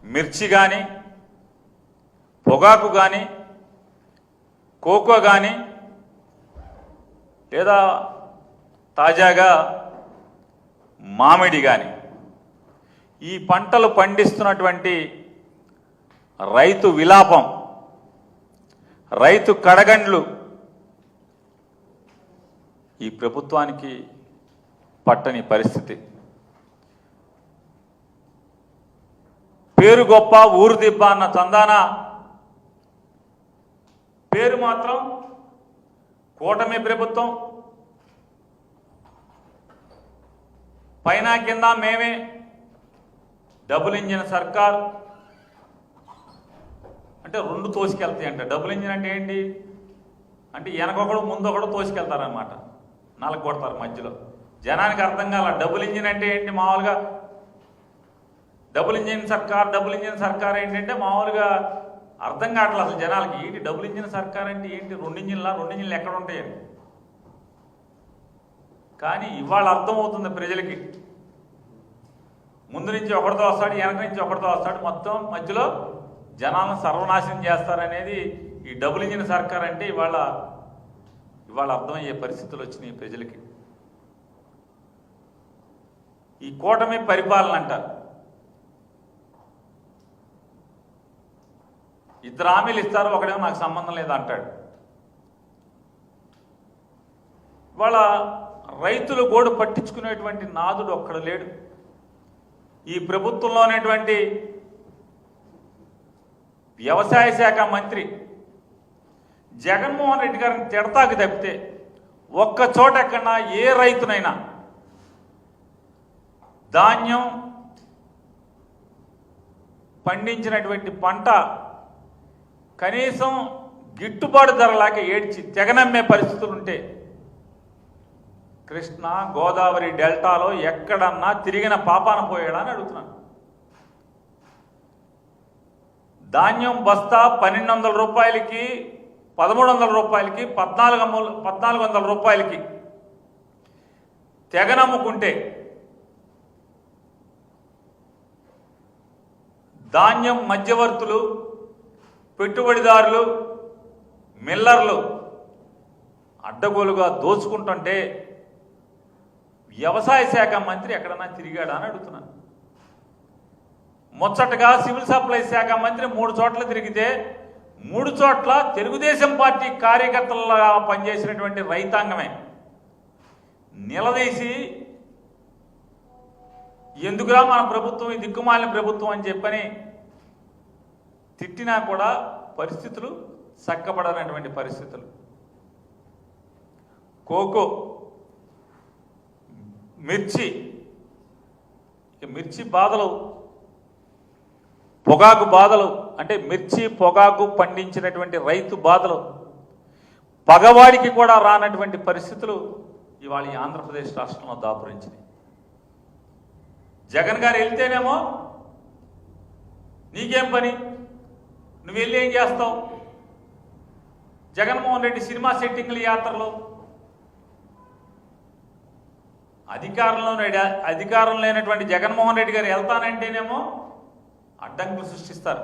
మిర్చి కానీ, పొగాకు కానీ, కోకో కానీ, లేదా తాజాగా మామిడి కానీ, ఈ పంటలు పండిస్తున్నటువంటి రైతు విలాపం, రైతు కడగండ్లు ఈ ప్రభుత్వానికి పట్టని పరిస్థితి. పేరు గొప్ప ఊరు దిబ్బ అన్న చందాన పేరు మాత్రం కూటమి ప్రభుత్వం, పైన కింద మేమే, డబుల్ ఇంజిన్ సర్కార్ అంటే రెండు తోసుకెళ్తాయి అంట. డబుల్ ఇంజిన్ అంటే ఏంటి అంటే వెనకొకడు ముందొకడు తోసుకెళ్తారనమాట, నలగ కొడతారు మధ్యలో. జనానికి అర్థం కాల డబుల్ ఇంజిన్ అంటే ఏంటి. మామూలుగా డబుల్ ఇంజిన్ సర్కార్ ఏంటంటే మామూలుగా అర్థం కావట్లేదు అసలు జనాలకి. ఏంటి డబుల్ ఇంజిన్ సర్కార్ అంటే ఏంటి, రెండు ఇంజిన్లు ఎక్కడ ఉంటాయండి. కానీ ఇవాళ అర్థమవుతుంది ప్రజలకి. ముందు నుంచి ఒకటితో వస్తాడు, వెనక నుంచి ఒకటితో వస్తాడు, మొత్తం మధ్యలో జనాలను సర్వనాశనం చేస్తారనేది ఈ డబుల్ ఇంజిన్ సర్కార్ అంటే ఇవాళ అర్థమయ్యే పరిస్థితులు వచ్చినాయి ప్రజలకి. ఈ కూటమి పరిపాలన అంటారు. ఇద్దరు హామీలు ఇస్తారు, ఒకడేమో నాకు సంబంధం లేదు అంటాడు. ఇవాళ రైతులు గోడు పట్టించుకునేటువంటి నాదుడు ఒక్కడు లేడు. ఈ ప్రభుత్వంలో ఉన్నటువంటి వ్యవసాయ శాఖ మంత్రి జగన్మోహన్ రెడ్డి గారిని తిడతాకు తప్పితే ఒక్క చోట ఎక్కడన్నా ఏ రైతునైనా ధాన్యం పండించినటువంటి పంట కనీసం గిట్టుబాటు ధర లేక ఏడ్చి తెగనమ్మే పరిస్థితులు ఉంటే కృష్ణా గోదావరి డెల్టాలో ఎక్కడన్నా తిరిగిన పాపాన పోయాడా అని అడుగుతున్నాను. ధాన్యం బస్తా 1200 రూపాయలకి, 1300 రూపాయలకి, 1400 రూపాయలకి తెగనమ్ముకుంటే ధాన్యం మధ్యవర్తులు, పెట్టుబడిదారులు, మిల్లర్లు అడ్డగోలుగా దోచుకుంటుంటే వ్యవసాయ శాఖ మంత్రి ఎక్కడన్నా తిరిగాడా అని అడుగుతున్నాను. ముచ్చటగా సివిల్ సప్లైస్ శాఖ మంత్రి 3 చోట్ల తిరిగితే 3 చోట్ల తెలుగుదేశం పార్టీ కార్యకర్తలుగా పనిచేసినటువంటి రైతాంగమే నిలదీసి ఎందుకురా మన ప్రభుత్వం ఈ దిక్కుమాలిన ప్రభుత్వం అని చెప్పని తిట్టినా కూడా పరిస్థితులు చక్కబడనటువంటి పరిస్థితులు. కోకో, మిర్చి బాధలు, పొగాకు బాధలు, అంటే మిర్చి పొగాకు పండించినటువంటి రైతు బాధలు పగవాడికి కూడా రానటువంటి పరిస్థితులు ఇవాళ ఈ ఆంధ్రప్రదేశ్ రాష్ట్రంలో దాపురించినాయి. జగన్ గారు వెళ్తేనేమో నీకేం పని, నువ్వు వెళ్ళి ఏం చేస్తావు. జగన్మోహన్ రెడ్డి సినిమా సెట్టింగ్ల యాత్రలో అధికారం లేనటువంటి జగన్మోహన్ రెడ్డి గారు వెళ్తానంటేనేమో అడ్డంకులు సృష్టిస్తారు.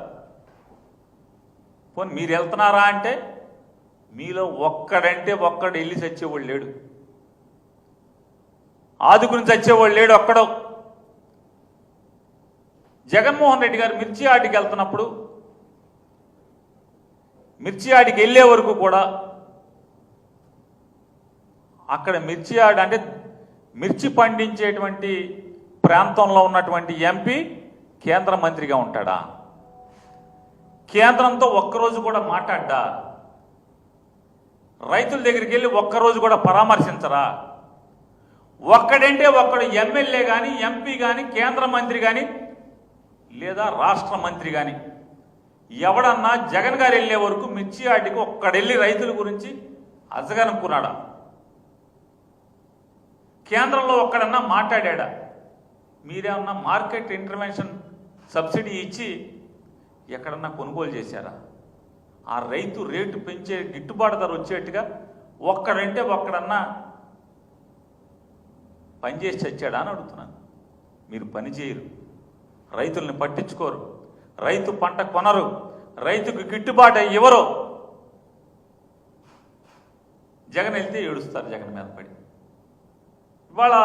పోనీ మీరు వెళ్తున్నారా అంటే మీలో ఒక్కడు వెళ్ళి చచ్చేవాళ్ళు లేడు, ఆదుకుని చచ్చేవాళ్ళు లేడు ఒక్కడో. జగన్మోహన్ రెడ్డి గారు మిర్చి ఆడికి వెళ్తున్నప్పుడు, మిర్చి ఆడికి వెళ్ళే వరకు కూడా అక్కడ మిర్చి ఆడి అంటే మిర్చి పండించేటువంటి ప్రాంతంలో ఉన్నటువంటి ఎంపీ కేంద్ర మంత్రిగా ఉంటాడా? కేంద్రంతో ఒక్కరోజు కూడా మాట్లాడ్డా? రైతుల దగ్గరికి వెళ్ళి ఒక్కరోజు కూడా పరామర్శించరా? ఒక్కడంటే ఒక్కడు ఎమ్మెల్యే కానీ, ఎంపీ కానీ, కేంద్ర మంత్రి కానీ, లేదా రాష్ట్ర మంత్రి కానీ ఎవడన్నా జగన్ గారు వెళ్ళే వరకు మిర్చి ఆటికి ఒక్కడెళ్ళి రైతుల గురించి అజగనుకున్నాడా? కేంద్రంలో ఒక్కడన్నా మాట్లాడా? మీరేమన్నా మార్కెట్ ఇంటర్వెన్షన్ సబ్సిడీ ఇచ్చి ఎక్కడన్నా కొనుగోలు చేశారా? ఆ రైతు రేటు పెంచే గిట్టుబాటు ధర వచ్చేట్టుగా ఒక్కడంటే ఒక్కడన్నా పనిచేసి చచ్చాడా అని అడుగుతున్నాను. మీరు పని చేయరు, రైతుల్ని పట్టించుకోరు, రైతు పంట కొనరు, రైతుకు గిట్టుబాటు ఇవ్వరు. జగన్ వెళ్తే ఏడుస్తారు జగన్ మీద పడి. ఇవాళ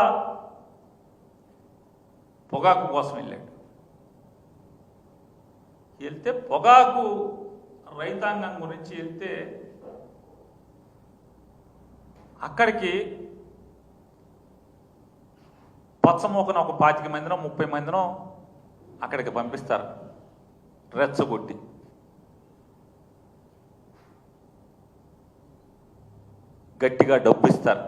పొగాకు కోసం వెళ్ళాడు. వెళ్తే పొగాకు రైతాంగం గురించి వెళ్తే అక్కడికి పచ్చమోకన ఒక 25 మందినో 30 మందినో అక్కడికి పంపిస్తారు రెచ్చగొట్టి. గట్టిగా డబ్బు ఇస్తారు.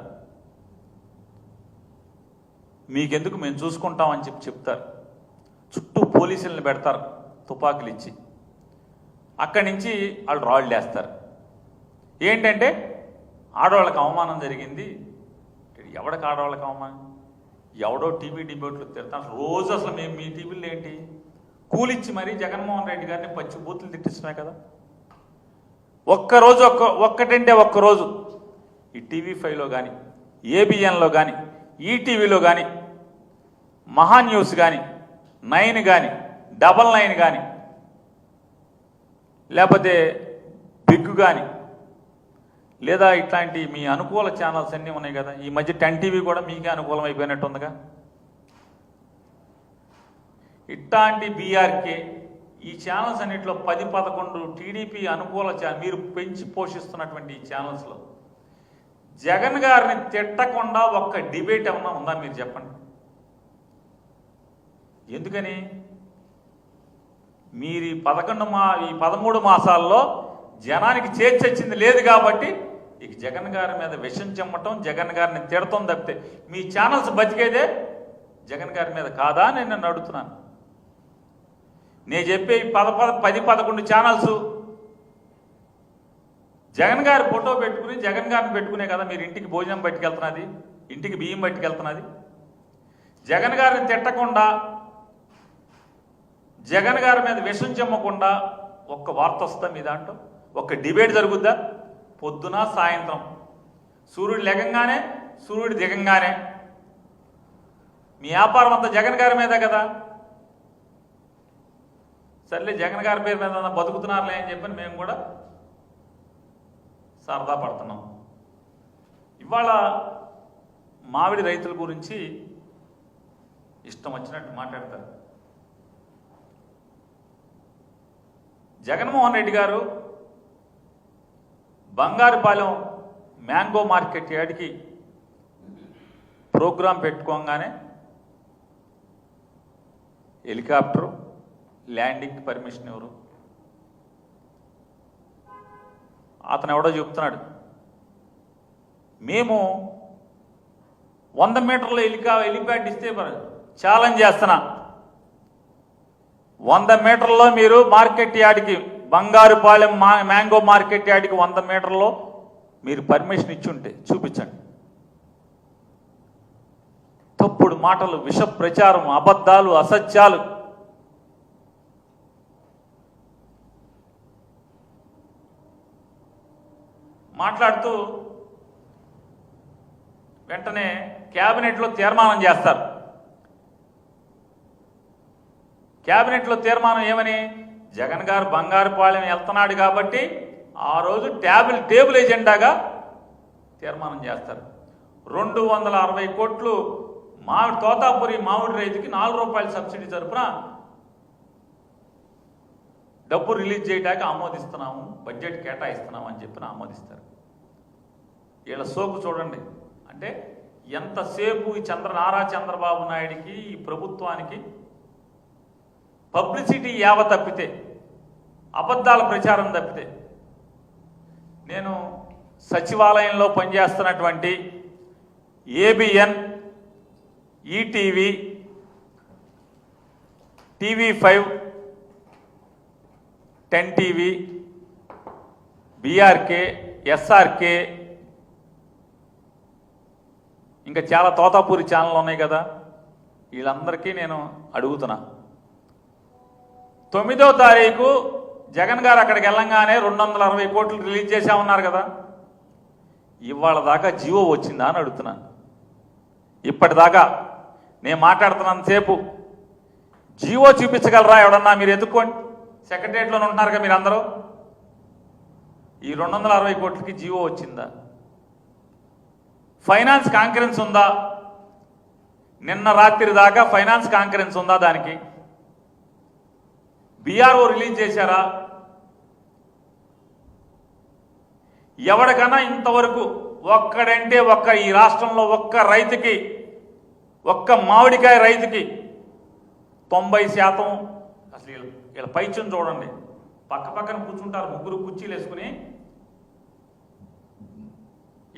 మీకెందుకు మేము చూసుకుంటామని చెప్తారు. చుట్టూ పోలీసులను పెడతారు తుపాకులు ఇచ్చి. అక్కడి నుంచి వాళ్ళు రాళ్ళు వేస్తారు. ఏంటంటే ఆడవాళ్ళకి అవమానం జరిగింది. ఎవడికి ఆడవాళ్ళకి అవమానం? ఎవడో టీవీ డిబేట్లు తిడతాను రోజు. అసలు మేము మీ టీవీలో ఏంటి కూలిచ్చి మరీ జగన్మోహన్ రెడ్డి గారిని పచ్చి బూతులు తిట్టిస్తున్నాయి కదా. ఒక్కరోజు ఒక్కటంటే ఒక్కరోజు ఈ TV5లో కానీ, ABNలో కానీ, ఈటీవీలో కానీ, మహా న్యూస్ కానీ, 9 కానీ, 99 కానీ, లేకపోతే బిగ్ కానీ, లేదా ఇట్లాంటి మీ అనుకూల ఛానల్స్ అన్నీ ఉన్నాయి కదా. ఈ మధ్య 10 TV కూడా మీకే అనుకూలం అయిపోయినట్టుందిగా. ఇట్లాంటి BRK ఈ ఛానల్స్ అన్నింటిలో 10-11 టీడీపీ అనుకూల మీరు పెంచి పోషిస్తున్నటువంటి ఈ ఛానల్స్లో జగన్ గారిని తిట్టకుండా ఒక్క డిబేట్ ఏమన్నా ఉందా మీరు చెప్పండి. ఎందుకని? మీరు ఈ 13 మాసాల్లో జనానికి చేర్చొచ్చింది లేదు కాబట్టి ఇక జగన్ గారి మీద విషం చెమ్మటం, జగన్ గారిని తిడతాం తప్పితే మీ ఛానల్స్ బతికేదే జగన్ గారి మీద కాదా అని నేను అడుగుతున్నాను. నేను చెప్పే 10-11 ఛానల్స్ జగన్ గారి ఫోటో పెట్టుకుని జగన్ గారిని పెట్టుకునే కదా మీరు ఇంటికి భోజనం పట్టుకెళ్తున్నది, ఇంటికి బియ్యం పట్టుకెళ్తున్నది. జగన్ గారిని తిట్టకుండా, జగన్ గారి మీద విషం చెమ్మకుండా ఒక్క వార్త వస్తుందా మీ దాంట్లో? ఒక్క డిబేట్ జరుగుద్దా? పొద్దున సాయంత్రం సూర్యుడు లెగంగానే సూర్యుడు దిగంగానే మీ వ్యాపారం అంతా జగన్ గారి మీదే కదా. సర్లే జగన్ గారి పేరు మీద బతుకుతున్నారులే అని చెప్పని మేము కూడా సరదా పడుతున్నాం. ఇవాళ మామిడి రైతుల గురించి ఇష్టం వచ్చినట్టు మాట్లాడతారు. జగన్మోహన్ రెడ్డి గారు బంగారుపాలెం మ్యాంగో మార్కెట్ యార్డ్కి ప్రోగ్రాం పెట్టుకోగానే హెలికాప్టరు ల్యాండింగ్కి పర్మిషన్ ఎవరు? అతను ఎవడో చెప్తున్నాడు, మేము 100 మీటర్ల హెలిప్యాడ్ ఇస్తే ఛాలెంజ్ చేస్తున్నా, 100 మీటర్లో మీరు మార్కెట్ యార్డ్కి బంగారుపాలెం మ్యాంగో మార్కెట్ యార్డ్కి 100 మీటర్లో మీరు పర్మిషన్ ఇచ్చుంటే చూపించండి. తప్పుడు మాటలు, విష ప్రచారం, అబద్ధాలు, అసత్యాలు. మాట్లాడుతూ వెంటనే క్యాబినెట్లో తీర్మానం చేస్తారు. క్యాబినెట్లో తీర్మానం ఏమని? జగన్ గారు బంగారుపాలెం వెళ్తున్నాడు కాబట్టి ఆ రోజు టేబుల్ ఎజెండాగా తీర్మానం చేస్తారు. 260 కోట్లు తోతాపురి మామిడి రైతుకి 4 రూపాయల సబ్సిడీ తరపున డబ్బు రిలీజ్ చేయడానికి ఆమోదిస్తున్నాము, బడ్జెట్ కేటాయిస్తున్నాము అని చెప్పిన ఆమోదిస్తారు. వీళ్ళ సోకు చూడండి. అంటే ఎంతసేపు ఈ నారా చంద్రబాబు నాయుడికి, ఈ ప్రభుత్వానికి పబ్లిసిటీ యావ తప్పితే, అబద్ధాల ప్రచారం తప్పితే. నేను సచివాలయంలో పనిచేస్తున్నటువంటి ABN, ETV, TV5, 10 TV, BRK, SRK, ఇంకా చాలా తోతాపూరి ఛానల్ ఉన్నాయి కదా. వీళ్ళందరికీ నేను అడుగుతున్నా, 9వ తారీఖు జగన్ గారు అక్కడికి వెళ్ళంగానే 260 కోట్లు రిలీజ్ చేశామన్నారు కదా. ఇవాళ దాకా జీవో వచ్చిందా అని అడుగుతున్నాను. ఇప్పటిదాకా నేను మాట్లాడుతున్నంతసేపు జీవో చూపించగలరా ఎవడన్నా? మీరు ఎత్తుక్కోండి. సెక్రటరియట్లోనే ఉంటున్నారుగా మీరు అందరూ. ఈ 260 కోట్లకి జీవో వచ్చిందా? ఫైనాన్స్ కాన్ఫరెన్స్ ఉందా? నిన్న రాత్రి దాకా ఫైనాన్స్ కాన్ఫరెన్స్ ఉందా? దానికి బీఆర్ఓ రిలీజ్ చేశారా? ఎవరికన్నా ఇంతవరకు ఒక్కడంటే ఒక్క ఈ రాష్ట్రంలో ఒక్క రైతుకి, ఒక్క మామిడికాయ రైతుకి 90% అసలు వీళ్ళ పైచం చూడండి, పక్క పక్కన కూర్చుంటారు, ముగ్గురు కుర్చీలు వేసుకుని.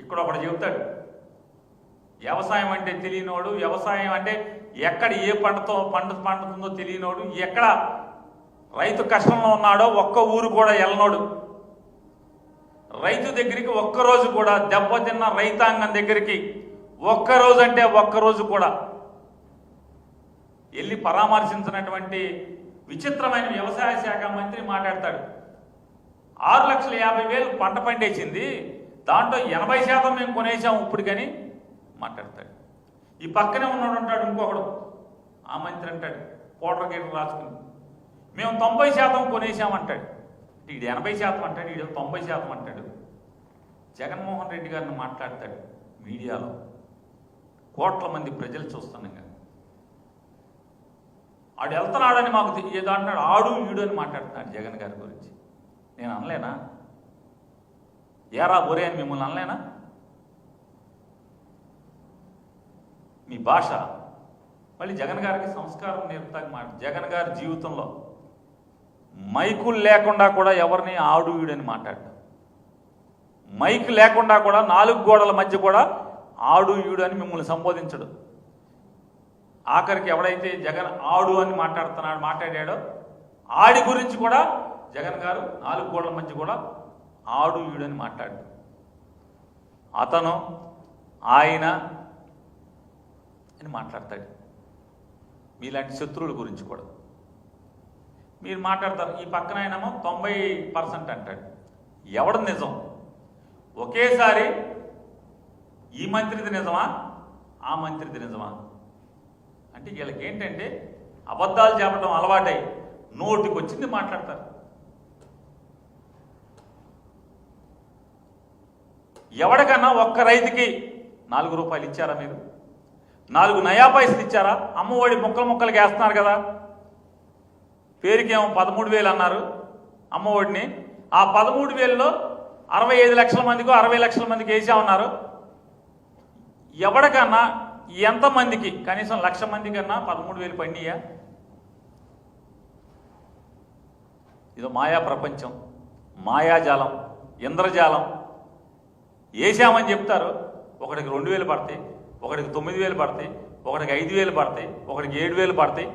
ఇక్కడ ఒకడు చెబుతాడు వ్యవసాయం అంటే తెలియనోడు, వ్యవసాయం అంటే ఎక్కడ ఏ పండుతుందో తెలియనోడు, ఎక్కడ రైతు కష్టంలో ఉన్నాడో ఒక్క ఊరు కూడా వెళ్ళనోడు, రైతు దగ్గరికి ఒక్కరోజు కూడా, దెబ్బతిన్న రైతాంగం దగ్గరికి ఒక్కరోజు అంటే ఒక్కరోజు కూడా వెళ్ళి పరామర్శించినటువంటి విచిత్రమైన వ్యవసాయ శాఖ మంత్రి మాట్లాడతాడు. 6,50,000 పంట పండేసింది, దాంట్లో 80% మేము కొనేసాం ఇప్పుడు కానీ మాట్లాడతాడు. ఈ పక్కనే ఉన్నాడు అంటాడు ఇంకొకడు, ఆ మంత్రి అంటాడు పోటర్ గీటర్ రాసుకుని మేము 90% కొనేసామంటాడు. వీడు 80% అంటాడు, వీడు 90% అంటాడు. జగన్మోహన్ రెడ్డి గారిని మాట్లాడతాడు మీడియాలో, కోట్ల మంది ప్రజలు చూస్తున్నాగా. ఆడు వెళ్తున్నాడని మాకు ఏదో అంటున్నాడు, ఆడు ఈడు అని మాట్లాడుతున్నాడు జగన్ గారి గురించి. నేను అనలేనా? ఏరా బొరే అని మిమ్మల్ని అనలేనా? మీ భాష మళ్ళీ జగన్ గారికి సంస్కారం నేర్పుతాక మాట. జగన్ గారి జీవితంలో మైకులు లేకుండా కూడా ఎవరిని ఆడు ఈడని మాట్లాడతాం, మైక్ లేకుండా కూడా 4 గోడల మధ్య కూడా ఆడు ఈడు అని మిమ్మల్ని సంబోధించడు. ఆఖరికి ఎవడైతే జగన్ ఆడు అని మాట్లాడాడో ఆడి గురించి కూడా జగన్ గారు 4 గోడల మధ్య కూడా ఆడు ఈడు అని మాట్లాడు. అతను ఆయన అని మాట్లాడతాడు. మీలాంటి శత్రువుల గురించి కూడా మీరు మాట్లాడతారు. ఈ పక్కన ఆయనేమో 90% అంటాడు. ఎవడు నిజం? ఒకేసారి ఈ మంత్రిది నిజమా, ఆ మంత్రిది నిజమా అంటే వీళ్ళకి ఏంటంటే అబద్ధాలు చెప్పడం అలవాటై నోటికి వచ్చింది మాట్లాడతారు. ఎవడికన్నా ఒక్క రైతుకి 4 రూపాయలు ఇచ్చారా? మీరు 4 నయా పైసలు ఇచ్చారా? అమ్మఒడి ముక్కలకి వేస్తున్నారు కదా, పేరుకేమో 13,000 అన్నారు అమ్మఒడిని. ఆ 13,000లో 65 లక్షల మందికో 60 లక్షల మందికి వేసామన్నారు. ఎవడికన్నా ఎంతమందికి కనీసం 1,00,000 మంది కన్నా 13,000 పండియా? ఇదో మాయా ప్రపంచం, మాయాజాలం, ఇంద్రజాలం. వేసామని చెప్తారు, ఒకడికి 2,000 పడతాయి, ఒకడికి 9,000 పడతాయి, ఒకడికి 5,000 పడతాయి, ఒకడికి 7,000 పడతాయి.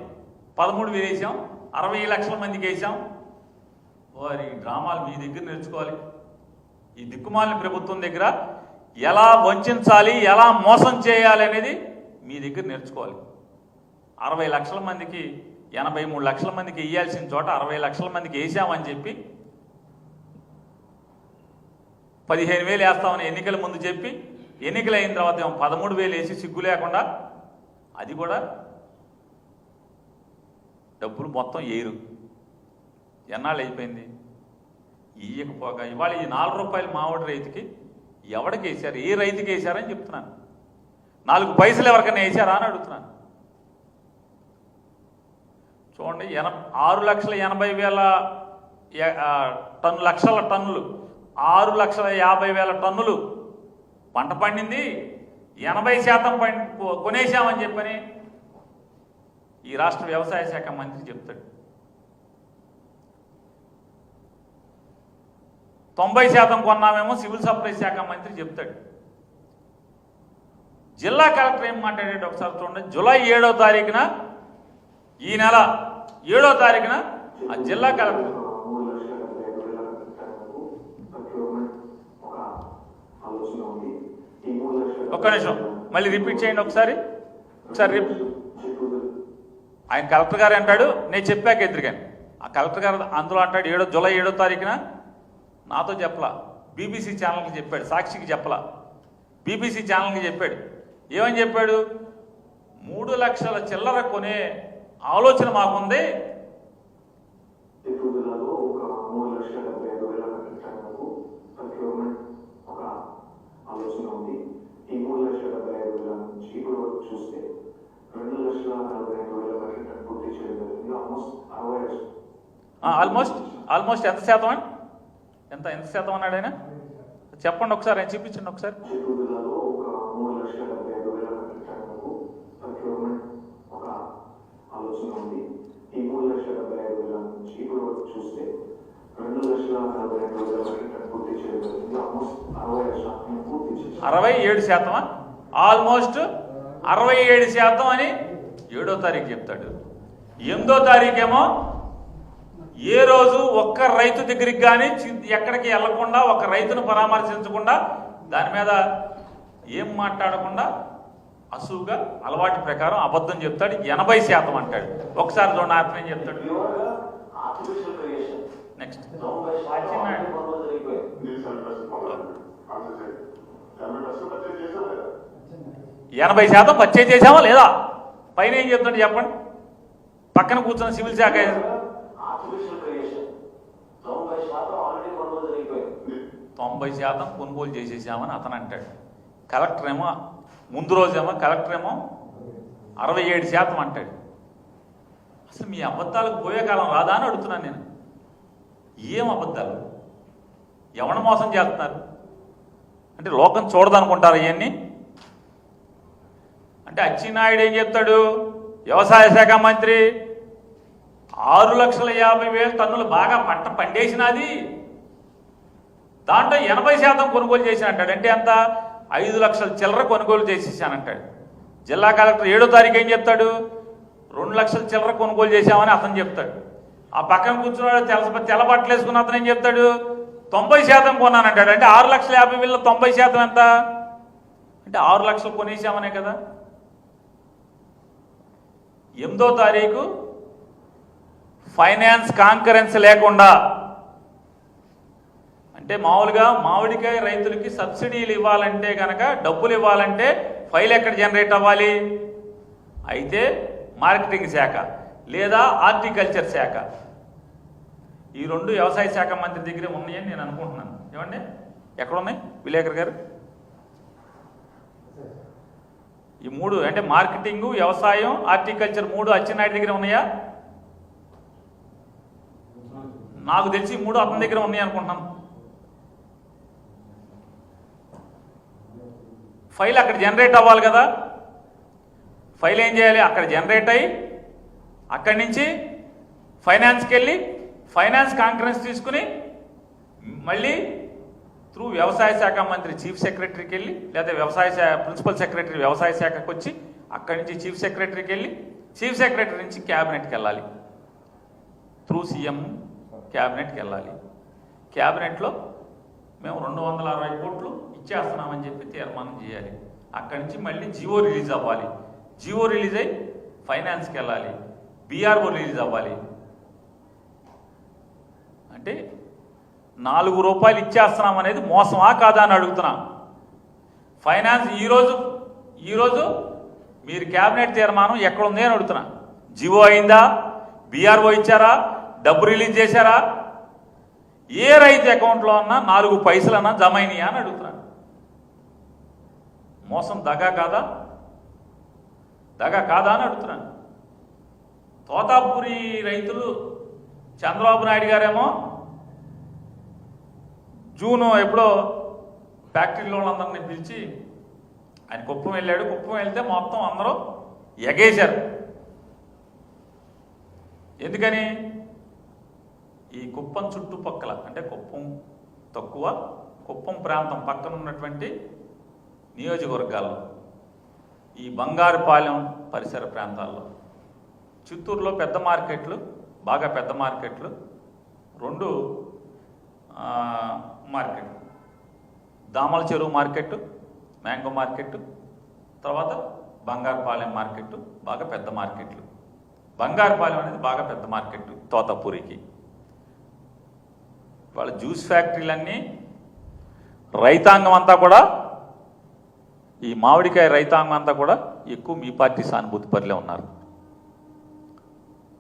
13,000 వేసాం, 60 లక్షల మందికి వేసాం. వారి డ్రామాలు మీ దగ్గర నేర్చుకోవాలి. ఈ దిక్కుమాలిన ప్రభుత్వం దగ్గర ఎలా వంచాలి, ఎలా మోసం చేయాలి అనేది మీ దగ్గర నేర్చుకోవాలి. 60 లక్షల మందికి 83 లక్షల మందికి వేయాల్సిన చోట 60 లక్షల మందికి వేసామని చెప్పి 15,000 వేస్తామని ఎన్నికల ముందు చెప్పి, ఎన్నికలు అయిన తర్వాత ఏమో 13,000 వేసి సిగ్గు లేకుండా, అది కూడా డబ్బులు మొత్తం ఏరు. ఎన్నాళ్ళు అయిపోయింది ఇయ్యకపోగా. ఇవాళ ఈ 4 రూపాయలు మామిడి రైతుకి ఎవడికి వేశారు, ఏ రైతుకి వేశారని చెప్తున్నాను. 4 పైసలు ఎవరికైనా వేశారా అని అడుగుతున్నాను. చూడండి, 6,80,000 లక్షల టన్నులు, 6,50,000 టన్నులు పంట పండింది. 80% కొనేశామని చెప్పని ఈ రాష్ట్ర వ్యవసాయ శాఖ మంత్రి చెప్తాడు. 90% కొన్నామేమో సివిల్ సప్లైస్ శాఖ మంత్రి చెప్తాడు. జిల్లా కలెక్టర్ ఏం మాట్లాడాడు ఒకసారి చూడండి. జూలై 7వ తారీఖున, ఈ నెల 7వ తారీఖున ఆ జిల్లా కలెక్టర్ ఒక్క నిమిషం మళ్ళీ రిపీట్ చేయండి ఒకసారి. ఆయన కలెక్టర్ గారు అంటాడు, నేను చెప్పాక ఎదురుగాని ఆ కలెక్టర్ గారు అందులో అంటాడు జూలై 7వ తారీఖున నాతో చెప్పలా, బీబీసీ ఛానల్కి చెప్పాడు, సాక్షికి చెప్పలా, బీబీసీ ఛానల్కి చెప్పాడు. ఏమని చెప్పాడు? 3 లక్షల చిల్లర కొనే ఆలోచన మాకుంది, ఆల్మోస్ట్ ఎంత శాతం అండి? ఎంత శాతం అన్నాడు ఆయన? చెప్పండి ఒకసారి, ఆయన చూపించండి ఒకసారి. ఈ 3,75,000 నుంచి ఇప్పుడు వరకు చూస్తే 2,40,000 పూర్తి చేయడం 67% పూర్తి చేశారు. 67%? ఆల్మోస్ట్ 67% అని 7వ తారీఖు చెప్తాడు. 8వ తారీఖేమో ఏ రోజు ఒక్క రైతు దగ్గరికి కానీ ఎక్కడికి వెళ్లకుండా, ఒక రైతును పరామర్శించకుండా, దాని మీద ఏం మాట్లాడకుండా అసువుగా అలవాటు ప్రకారం అబద్ధం చెప్తాడు. 80% అంటాడు. ఒకసారి చూడండి అతను ఏం చెప్తాడు. నెక్స్ట్ 80% పర్చేజ్ చేసామా లేదా? పైన ఏం చెప్తాడు చెప్పండి. పక్కన కూర్చున్న సివిల్ శాఖ 90% కొనుగోలు చేసేసామని అతను అంటాడు. కలెక్టర్ ఏమో ముందు రోజేమో 67% అంటాడు. అసలు మీ అబద్ధాలకు పోయే కాలం రాదా అని అడుగుతున్నాను నేను. ఏం అబద్ధాలు? ఎవరిని మోసం చేస్తున్నారు? అంటే లోకం చూడదనుకుంటారు ఇవన్నీ. అంటే అచ్చెన్నాయుడు ఏం చెప్తాడు? వ్యవసాయ శాఖ మంత్రి 6,50,000 టన్నులు బాగా పంట పండేసినది, దాంట్లో 80% కొనుగోలు చేసి అంటాడు. అంటే ఎంత? 5 లక్షల చిల్లర కొనుగోలు చేసేసానంటాడు. జిల్లా కలెక్టర్ 7వ తారీఖు ఏం చెప్తాడు? 2 లక్షల చిల్లర కొనుగోలు చేశామని అతను చెప్తాడు. ఆ పక్కన కూర్చున్నాడు తెల్ల బట్టలు వేసుకున్న అతను ఏం చెప్తాడు? 90% కొన్నానంటాడు. అంటే 6,50,000 90% ఎంత? అంటే 6 లక్షలు కొనేసామనే కదా. 8వ తారీఖు ఫైనాన్స్ కాంకరెన్స్ లేకుండా, అంటే మామూలుగా మామిడికాయ రైతులకి సబ్సిడీలు ఇవ్వాలంటే కనుక, డబ్బులు ఇవ్వాలంటే ఫైల్ ఎక్కడ జనరేట్ అవ్వాలి? అయితే మార్కెటింగ్ శాఖ లేదా హార్టికల్చర్ శాఖ, ఈ 2 వ్యవసాయ శాఖ మంత్రి దగ్గరే ఉన్నాయని నేను అనుకుంటున్నాను. ఏమండి, ఎక్కడున్నాయి విలేకర్ గారు? ఈ 3 అంటే మార్కెటింగ్, వ్యవసాయం, హార్టికల్చర్ 3 అచ్చెన్నాయుడు దగ్గర ఉన్నాయా? నాకు తెలిసి 3 అతని దగ్గర ఉన్నాయి అనుకుంటున్నాను. ఫైల్ అక్కడ జనరేట్ అవ్వాలి కదా. ఫైల్ ఏం చేయాలి? అక్కడ జనరేట్ అయ్యి అక్కడి నుంచి ఫైనాన్స్కి వెళ్ళి ఫైనాన్స్ కాన్ఫరెన్స్ తీసుకుని మళ్ళీ త్రూ వ్యవసాయ శాఖ మంత్రి చీఫ్ సెక్రటరీకి వెళ్ళి, లేదా ప్రిన్సిపల్ సెక్రటరీ వ్యవసాయ శాఖకు వచ్చి అక్కడి నుంచి చీఫ్ సెక్రటరీకి వెళ్ళి, చీఫ్ సెక్రటరీ నుంచి క్యాబినెట్కి వెళ్ళాలి, త్రూ సీఎం క్యాబినెట్కి వెళ్ళాలి. క్యాబినెట్లో మేము 260 కోట్లు ఇచ్చేస్తున్నామని చెప్పి తీర్మానం చేయాలి. అక్కడి నుంచి మళ్ళీ జియో రిలీజ్ అవ్వాలి. జియో రిలీజ్ అయ్యి ఫైనాన్స్కి వెళ్ళాలి, బీఆర్ఓ రిలీజ్ అవ్వాలి. అంటే 4 రూపాయలు ఇచ్చేస్తున్నాం అనేది మోసమా కాదా అని అడుగుతున్నా. ఫైనాన్స్ ఈరోజు మీరు క్యాబినెట్ తీర్మానం ఎక్కడుంది అని అడుగుతున్నా. జియో అయిందా? బీఆర్ఓ ఇచ్చారా? డబ్బు రిలీజ్ చేశారా? ఏ రైతు అకౌంట్లో ఉన్నా 4 పైసలన్నా జమ అయినాయా అని అడుగుతున్నాను. మోసం దగా కాదా? దగా కాదా అని అడుగుతున్నాను. తోతాపూరి రైతులు చంద్రబాబు నాయుడు గారేమో జూన్ ఎప్పుడో ఫ్యాక్టరీలో వాళ్ళందరినీ పిలిచి ఆయన కుప్పం వెళ్ళాడు. కుప్పం వెళ్తే మొత్తం అందరూ ఎగేశారు. ఎందుకని? ఈ కుప్పం చుట్టుపక్కల, అంటే కుప్పం తక్కువ, కుప్పం ప్రాంతం పక్కన ఉన్నటువంటి నియోజకవర్గాల్లో, ఈ బంగారుపాలెం పరిసర ప్రాంతాల్లో, చిత్తూరులో పెద్ద మార్కెట్లు, బాగా పెద్ద మార్కెట్లు 2 మార్కెట్, దామల చెరువు మార్కెట్, మ్యాంగో మార్కెట్, తర్వాత బంగారుపాలెం మార్కెట్, బాగా పెద్ద మార్కెట్లు. బంగారుపాలెం అనేది బాగా పెద్ద మార్కెట్ తోతాపూరికి. వాళ్ళ జ్యూస్ ఫ్యాక్టరీలన్నీ, రైతాంగం అంతా కూడా, ఈ మామిడికాయ రైతాంగం అంతా కూడా ఎక్కువ మీ పార్టీ సానుభూతి పరులే ఉన్నారు.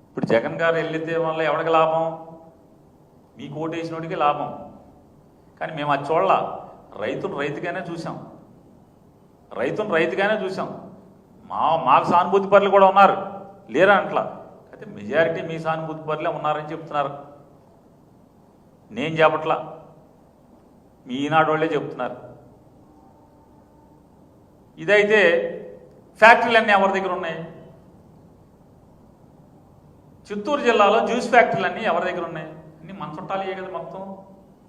ఇప్పుడు జగన్ గారు వెళ్ళితే వల్ల ఎవరికి లాభం? మీకు ఓటేసినోడికి లాభం. కానీ మేము అది చూడాల. రైతును రైతుగానే చూసాం, మాకు సానుభూతి పరులు కూడా ఉన్నారు, లేరా అంట్లా. అయితే మెజారిటీ మీ సానుభూతి పరులే ఉన్నారని చెప్తున్నారు. నేను చెప్పట్లా, మీ ఈనాడు వాళ్ళే చెప్తున్నారు. ఇదైతే ఫ్యాక్టరీలన్నీ ఎవరి దగ్గర ఉన్నాయి? చిత్తూరు జిల్లాలో జ్యూస్ ఫ్యాక్టరీలన్నీ ఎవరి దగ్గర ఉన్నాయి? అన్నీ మన చుట్టాలే కదా, మొత్తం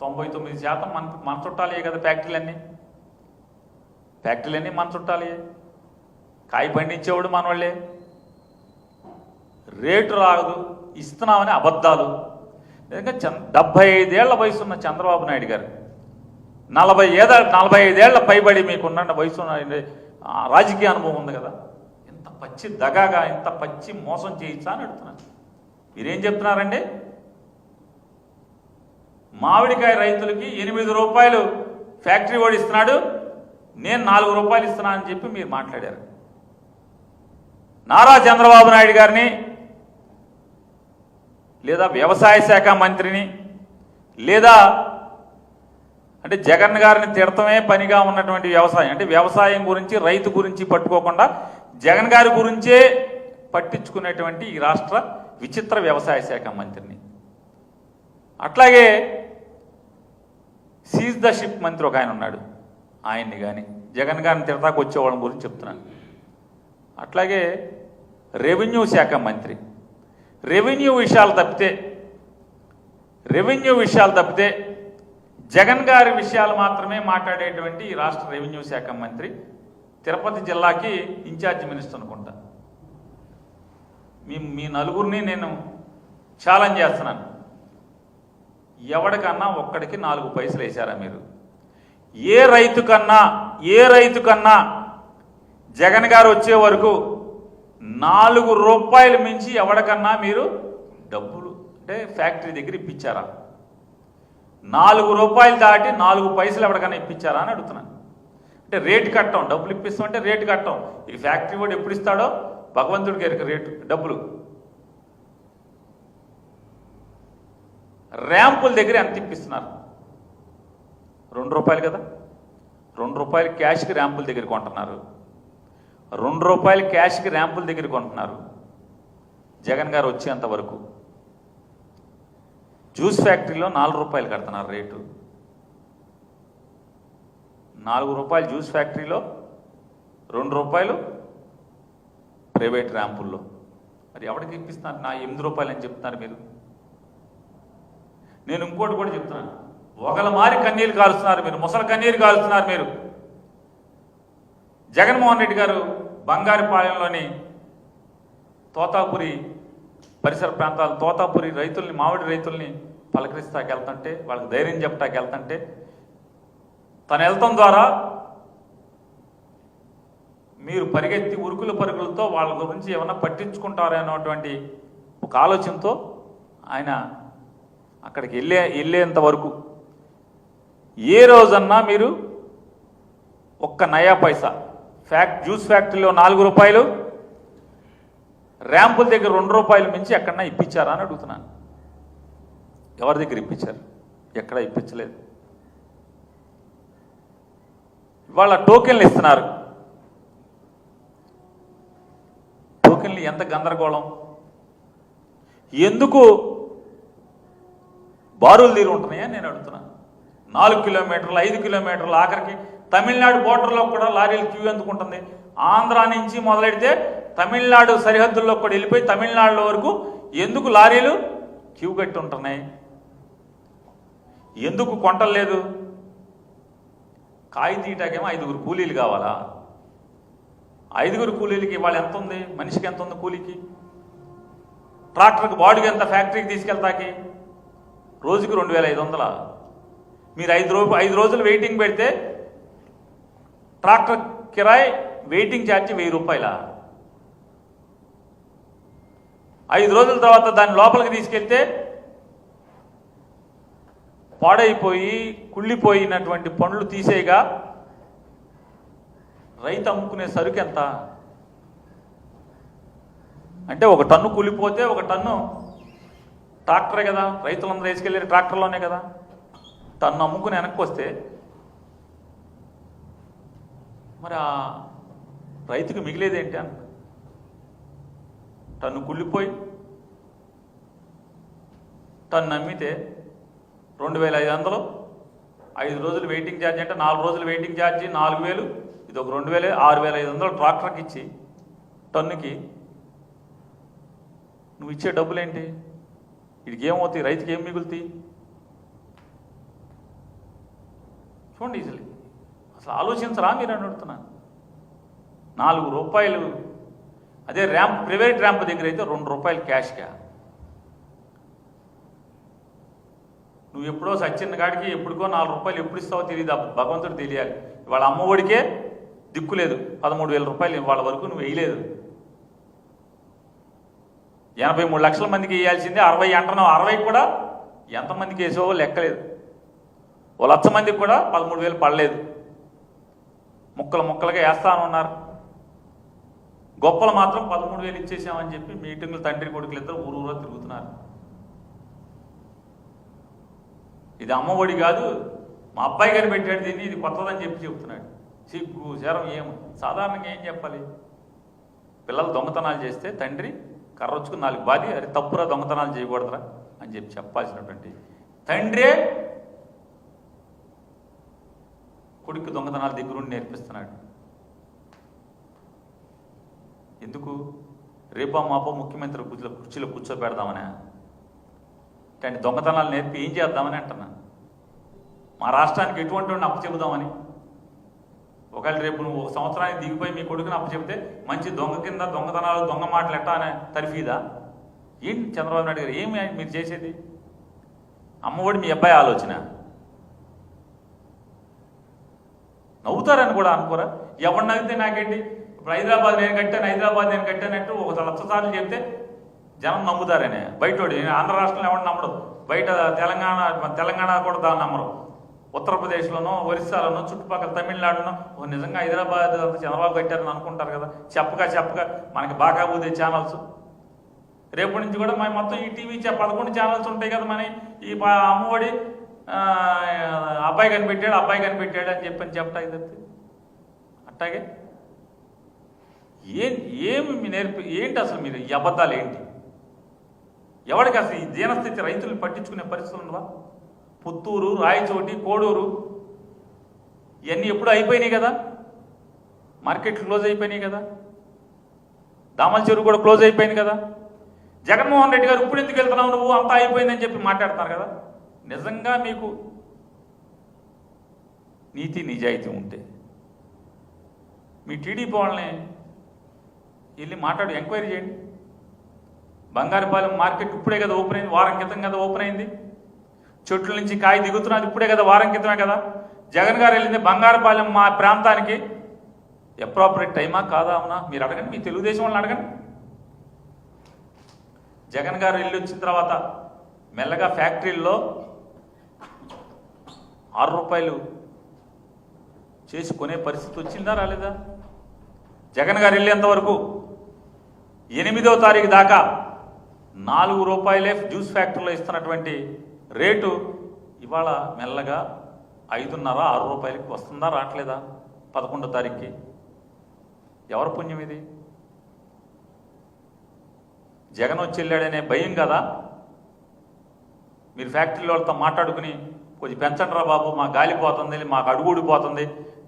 99% మన చుట్టాలే కదా ఫ్యాక్టరీలన్నీ మన చుట్టాలే. కాయ పండించేవాడు మనవాళ్ళే. రేటు రాదు ఇస్తున్నామని అబద్ధాలు. నిజంగా 75 ఏళ్ల వయసు ఉన్న చంద్రబాబు నాయుడు గారు 45 ఏళ్ల పైబడి మీకున్న వయసు రాజకీయ అనుభవం ఉంది కదా, ఇంత పచ్చి దగాగా ఇంత పచ్చి మోసం చేయించా అని అడుగుతున్నాను. మీరేం చెప్తున్నారండి? మామిడికాయ రైతులకి 8 రూపాయలు ఫ్యాక్టరీ వాడు ఇస్తున్నాడు, నేను 4 రూపాయలు ఇస్తున్నా అని చెప్పి మీరు మాట్లాడారు. నారా చంద్రబాబు నాయుడు గారిని లేదా వ్యవసాయ శాఖ మంత్రిని లేదా అంటే జగన్ గారిని తిడతమే పనిగా ఉన్నటువంటి వ్యవసాయం అంటే వ్యవసాయం గురించి రైతు గురించి పట్టుకోకుండా జగన్ గారి గురించే పట్టించుకునేటువంటి ఈ రాష్ట్ర విచిత్ర వ్యవసాయ శాఖ మంత్రిని, అట్లాగే సీజ్ ద షిప్ మంత్రి ఒక ఆయన ఉన్నాడు, ఆయన్ని కానీ జగన్ గారిని తిడతాకు వచ్చేవాళ్ళ గురించి చెప్తున్నాను. అట్లాగే రెవెన్యూ శాఖ మంత్రి రెవెన్యూ విషయాలు తప్పితే జగన్ గారి విషయాలు మాత్రమే మాట్లాడేటువంటి ఈ రాష్ట్ర రెవెన్యూ శాఖ మంత్రి తిరుపతి జిల్లాకి ఇన్ఛార్జ్ మినిస్టర్ అనుకుంటా. మీ నలుగురిని నేను ఛాలెంజ్ చేస్తున్నాను. ఎవడికన్నా ఒక్కడికి 4 పైసలు వేశారా మీరు? ఏ రైతు కన్నా జగన్ గారు వచ్చే వరకు 4 రూపాయలు మించి ఎవడికన్నా మీరు డబ్బులు అంటే ఫ్యాక్టరీ దగ్గర ఇప్పించారా? 4 రూపాయలు దాటి 4 పైసలు ఎవరికైనా ఇప్పించారా అని అడుగుతున్నాను. అంటే రేటు కట్టం, డబ్బులు ఇప్పిస్తామంటే రేటు కట్టం. ఈ ఫ్యాక్టరీ వాడు ఎప్పుడు ఇస్తాడో భగవంతుడికి ఎరుక రేటు డబ్బులు. ర్యాంపుల దగ్గర ఎంత ఇప్పిస్తున్నారు? 2 రూపాయలు కదా, 2 రూపాయలు క్యాష్కి ర్యాంపుల దగ్గర కొంటున్నారు. 2 రూపాయలు క్యాష్కి ర్యాంపుల దగ్గర కొంటున్నారు జగన్ గారు వచ్చేంత వరకు. జ్యూస్ ఫ్యాక్టరీలో 4 రూపాయలు కడుతున్నారు రేటు. 4 రూపాయలు జ్యూస్ ఫ్యాక్టరీలో, 2 రూపాయలు ప్రైవేట్ ర్యాంపుల్లో. మరి ఎవరికి ఇప్పిస్తున్నారు? నా 8 రూపాయలు అని చెప్తున్నారు మీరు. నేను ఇంకోటి కూడా చెప్తున్నాను, ఒకళ్ళ మారి కన్నీరు కాలుస్తున్నారు మీరు, ముసలి కన్నీరు కాలుస్తున్నారు మీరు. జగన్మోహన్ రెడ్డి గారు బంగారుపాలెంలోని తోతాపురి పరిసర ప్రాంతాలు తోతాపురి రైతుల్ని మామిడి రైతుల్ని పలకరిస్తాకి వెళ్తుంటే వాళ్ళకి ధైర్యం చెప్పటానికి వెళ్తుంటే తను వెళ్తాం ద్వారా మీరు పరిగెత్తి ఉరుకుల పరుగులతో వాళ్ళ గురించి ఏమన్నా పట్టించుకుంటారనేటువంటి ఒక ఆలోచనతో ఆయన అక్కడికి వెళ్ళేంత వరకు ఏ రోజన్నా మీరు ఒక్క నయా పైసా జ్యూస్ ఫ్యాక్టరీలో 4 రూపాయలు, ర్యాంపుల దగ్గర 2 రూపాయలు మించి ఎక్కడన్నా ఇప్పించారా అని అడుగుతున్నాను. ఎవరి దగ్గర ఇప్పించారు? ఎక్కడ ఇప్పించలేదు. ఇవాళ టోకెన్లు ఇస్తున్నారు. టోకెన్లు ఎంత గందరగోళం! ఎందుకు బారులు తీరు ఉంటున్నాయని నేను అడుగుతున్నాను. 4 కిలోమీటర్లు 5 కిలోమీటర్లు ఆఖరికి తమిళనాడు బోర్డర్లో కూడా లారీలు క్యూ ఎందుకుంటుంది? ఆంధ్ర నుంచి మొదలెడితే తమిళనాడు సరిహద్దుల్లో కూడా వెళ్ళిపోయి తమిళనాడులో వరకు ఎందుకు లారీలు క్యూ కట్టి ఉంటున్నాయి? ఎందుకు కొంటలేదు? కాయ తీయటాకేమో 5 కూలీలు కావాలా? 5 కూలీలకి ఇవాళ ఎంత ఉంది? మనిషికి ఎంత ఉంది కూలీకి? ట్రాక్టర్కి బాడుగు ఎంత? ఫ్యాక్టరీకి తీసుకెళ్తాకి రోజుకి 2500. మీరు 5 రోజులు వెయిటింగ్ పెడితే ట్రాక్టర్ కిరాయి వెయిటింగ్ ఛార్జ్ 1000 రూపాయల. 5 రోజుల తర్వాత దాని లోపలికి తీసుకెళ్తే పాడైపోయి కుళ్ళిపోయినటువంటి పండ్లు తీసేయగా రైతు అమ్ముకునే సరుకు ఎంత? అంటే 1 టన్ను కూలిపోతే 1 టన్ను ట్రాక్టరే కదా, రైతులందరూ వేసుకెళ్ళే ట్రాక్టర్లోనే కదా. టన్ను అమ్ముకుని వెనక్కి వస్తే మరి ఆ రైతుకు మిగిలేదేంటి అన్న? టన్ను కుళ్ళిపోయి టన్ను అమ్మితే 2500, 5 రోజులు వెయిటింగ్ ఛార్జ్ అంటే 4 రోజులు వెయిటింగ్ ఛార్జీ 4000, ఇది ఒక 2000, 6500 ట్రాక్టర్కి ఇచ్చి టన్నుకి నువ్వు ఇచ్చే డబ్బులేంటి? వీడికి ఏమవుతాయి? రైతుకి ఏం మిగులుతాయి? చూడండి, అసలు ఆలోచించరా మీరు అని అడుగుతున్నాను. 4 రూపాయలు, అదే ర్యాంప్, ప్రైవేట్ ర్యాంప్ దగ్గర అయితే 2 రూపాయలు క్యాష్గా. నువ్వు ఎప్పుడో సచ్చిన కాడికి ఎప్పుడుకో 4 రూపాయలు ఎప్పుడు ఇస్తావో తెలియదు, భగవంతుడు తెలియాలి. ఇవాళ అమ్మఒడికే దిక్కు లేదు, 13,000 రూపాయలు ఇవాళ వరకు నువ్వు వేయలేదు. 83 లక్షల మందికి వేయాల్సిందే 60 అంటున్నావు. 60 కూడా ఎంతమందికి వేసావో లెక్కలేదు. 1 లక్ష మందికి కూడా 13,000 పడలేదు. ముక్కలుగా వేస్తానన్నారు. గొప్పలు మాత్రం 13,000 ఇచ్చేసామని చెప్పి మీటింగ్లు తండ్రి కొడుకులు ఇద్దరు ఊరూరా తిరుగుతున్నారు. ఇది అమ్మఒడి కాదు, మా అబ్బాయి గారు పెట్టాడు దీన్ని, ఇది కొత్తదని చెప్పి చెప్తున్నాడు. సిగ్గు శరం సాధారణంగా ఏం చెప్పాలి? పిల్లలు దొంగతనాలు చేస్తే తండ్రి కర్రొచ్చుకుని 4 బాధి, అరే తప్పురా దొంగతనాలు చేయకూడదురా అని చెప్పి చెప్పాల్సినటువంటి తండ్రే కొడుకు దొంగతనాలు దగ్గరుండి నేర్పిస్తున్నాడు. ఎందుకు? రేపా మాపో ముఖ్యమంత్రి కుర్చీలో కూర్చోబెడదామనే అంటే దొంగతనాలు నేర్పి ఏం చేద్దామని అంటున్నా. మా రాష్ట్రానికి ఎటువంటి వాడిని అప్పచెబుదామని. ఒకవేళ రేపు నువ్వు 1 సంవత్సరానికి దిగిపోయి మీ కొడుకుని అప్పచెబితే మంచి దొంగ కింద దొంగతనాలు, దొంగ మాటలు ఎట్టా అనే తరిఫీదా? ఏంటి చంద్రబాబు నాయుడు గారు ఏమి మీరు చేసేది? అమ్మఒడి మీ అబ్బాయి ఆలోచన. నవ్వుతారని కూడా అనుకోరా? ఎవరు నవ్వితే నాకేంటి? ఇప్పుడు హైదరాబాద్ నేను కట్టానంటూ 1 లక్ష సార్లు చెప్తే జనం నమ్ముతారనే. బయటోడు ఆంధ్ర రాష్ట్రంలో ఎవరు నమ్మడు, బయట తెలంగాణ కూడా దాన్ని నమ్మరు. ఉత్తరప్రదేశ్లోనో, ఒరిస్సాలోనో, చుట్టుపక్కల తమిళనాడునో నిజంగా హైదరాబాద్ అంతా చంద్రబాబు కట్టారని అనుకుంటారు కదా. చెప్పగా మనకి బాగా ఊదే ఛానల్స్. రేపటి నుంచి కూడా మన మొత్తం ఈ టీవీ 11 ఛానల్స్ ఉంటాయి కదా. మన ఈ అమ్మఒడి అబ్బాయి కనిపెట్టాడు అని చెప్పటానికి తప్పితే అట్టాగే ఏమి ఏంటి అసలు మీరు ఈ అబద్ధాలు ఏంటి? ఎవరికి అసలు ఈ దీనస్థితి రైతులను పట్టించుకునే పరిస్థితులు ఉండవా? పుత్తూరు, రాయచోటి, కోడూరు ఇవన్నీ ఎప్పుడు అయిపోయినాయి కదా. మార్కెట్లు క్లోజ్ అయిపోయినాయి కదా. దామల చెరువు కూడా క్లోజ్ అయిపోయింది కదా. జగన్మోహన్ రెడ్డి గారు ఇప్పుడు ఎందుకు వెళ్తున్నావు నువ్వు, అంతా అయిపోయిందని చెప్పి మాట్లాడుతున్నారు కదా. నిజంగా మీకు నీతి నిజాయితీ ఉంటే మీ టీడీపీ వాళ్ళని వెళ్ళి మాట్లాడి ఎంక్వైరీ చేయండి. బంగారుపాలెం మార్కెట్ ఇప్పుడే కదా ఓపెన్ అయింది, వారం క్రితం కదా ఓపెన్ అయింది. చెట్ల నుంచి కాయ దిగుతున్నది ఇప్పుడే కదా, వారం క్రితమే కదా. జగన్ గారు వెళ్ళింది బంగారుపాలెం మా ప్రాంతానికి. అప్రాపరేట్ టైమా కాదా? అవునా? మీరు అడగండి, మీ తెలుగుదేశం వాళ్ళని అడగండి. జగన్ గారు వెళ్ళి వచ్చిన తర్వాత మెల్లగా ఫ్యాక్టరీల్లో 6 రూపాయలు చేసి కొనే పరిస్థితి వచ్చిందా రాలేదా? జగన్ గారు వెళ్ళేంత వరకు 8వ తారీఖు దాకా 4 రూపాయలే జ్యూస్ ఫ్యాక్టరీలో ఇస్తున్నటువంటి రేటు ఇవాళ మెల్లగా 5.5, 6 రూపాయలకి వస్తుందా రావట్లేదా? 11వ తారీఖుకి. ఎవరి పుణ్యం ఇది? జగన్ వచ్చి వెళ్ళాడనే భయం కదా. మీరు ఫ్యాక్టరీల వాళ్ళతో మాట్లాడుకుని కొంచెం పెంచండి రా బాబు, మా గాలి పోతుంది, మాకు అడుగుడిపోతుంది,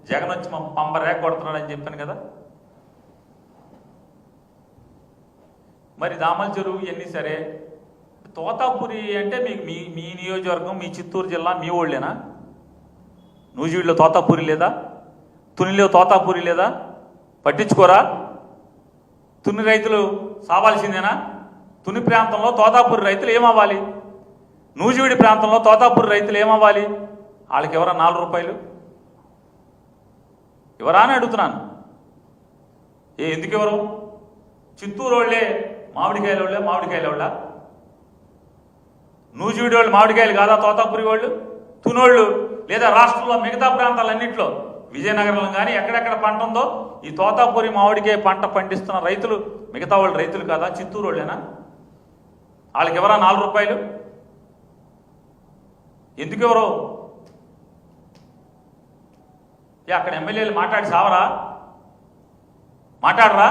జగన్ వచ్చి మా పంప రేక కొడుతున్నాడని చెప్పాను కదా. మరి దామల చెరువు ఇవన్నీ సరే. తోతాపురి అంటే మీకు మీ నియోజకవర్గం, మీ చిత్తూరు జిల్లా మీ ఓళ్ళేనా? నూజివీడులో తోతాపురి లేదా? తునిలో తోతాపురి లేదా? పట్టించుకోరా? తుని రైతులు సావాల్సిందేనా? తుని ప్రాంతంలో తోతాపురి రైతులు ఏమవ్వాలి? నూజివీడి ప్రాంతంలో తోతాపురి రైతులు ఏమవ్వాలి? వాళ్ళకి ఎవరా 4 రూపాయలు ఎవరా అని అడుగుతున్నాను. ఎందుకు ఎవరు? చిత్తూరు వాళ్ళే మామిడికాయల వాళ్ళ? నూజివీడి వాళ్ళు మామిడికాయలు కాదా తోతాపురి వాళ్ళు? తునోళ్ళు లేదా రాష్ట్రంలో మిగతా ప్రాంతాలన్నింటిలో విజయనగరంలో కానీ ఎక్కడెక్కడ పంట ఉందో ఈ తోతాపురి మామిడికాయ పంట పండిస్తున్న రైతులు మిగతా వాళ్ళు రైతులు కాదా? చిత్తూరు వాళ్ళేనా? వాళ్ళకి ఎవరా 4 రూపాయలు? ఎందుకు ఎవరు? అక్కడ ఎమ్మెల్యేలు మాట్లాడి సావరా? మాట్లాడరా?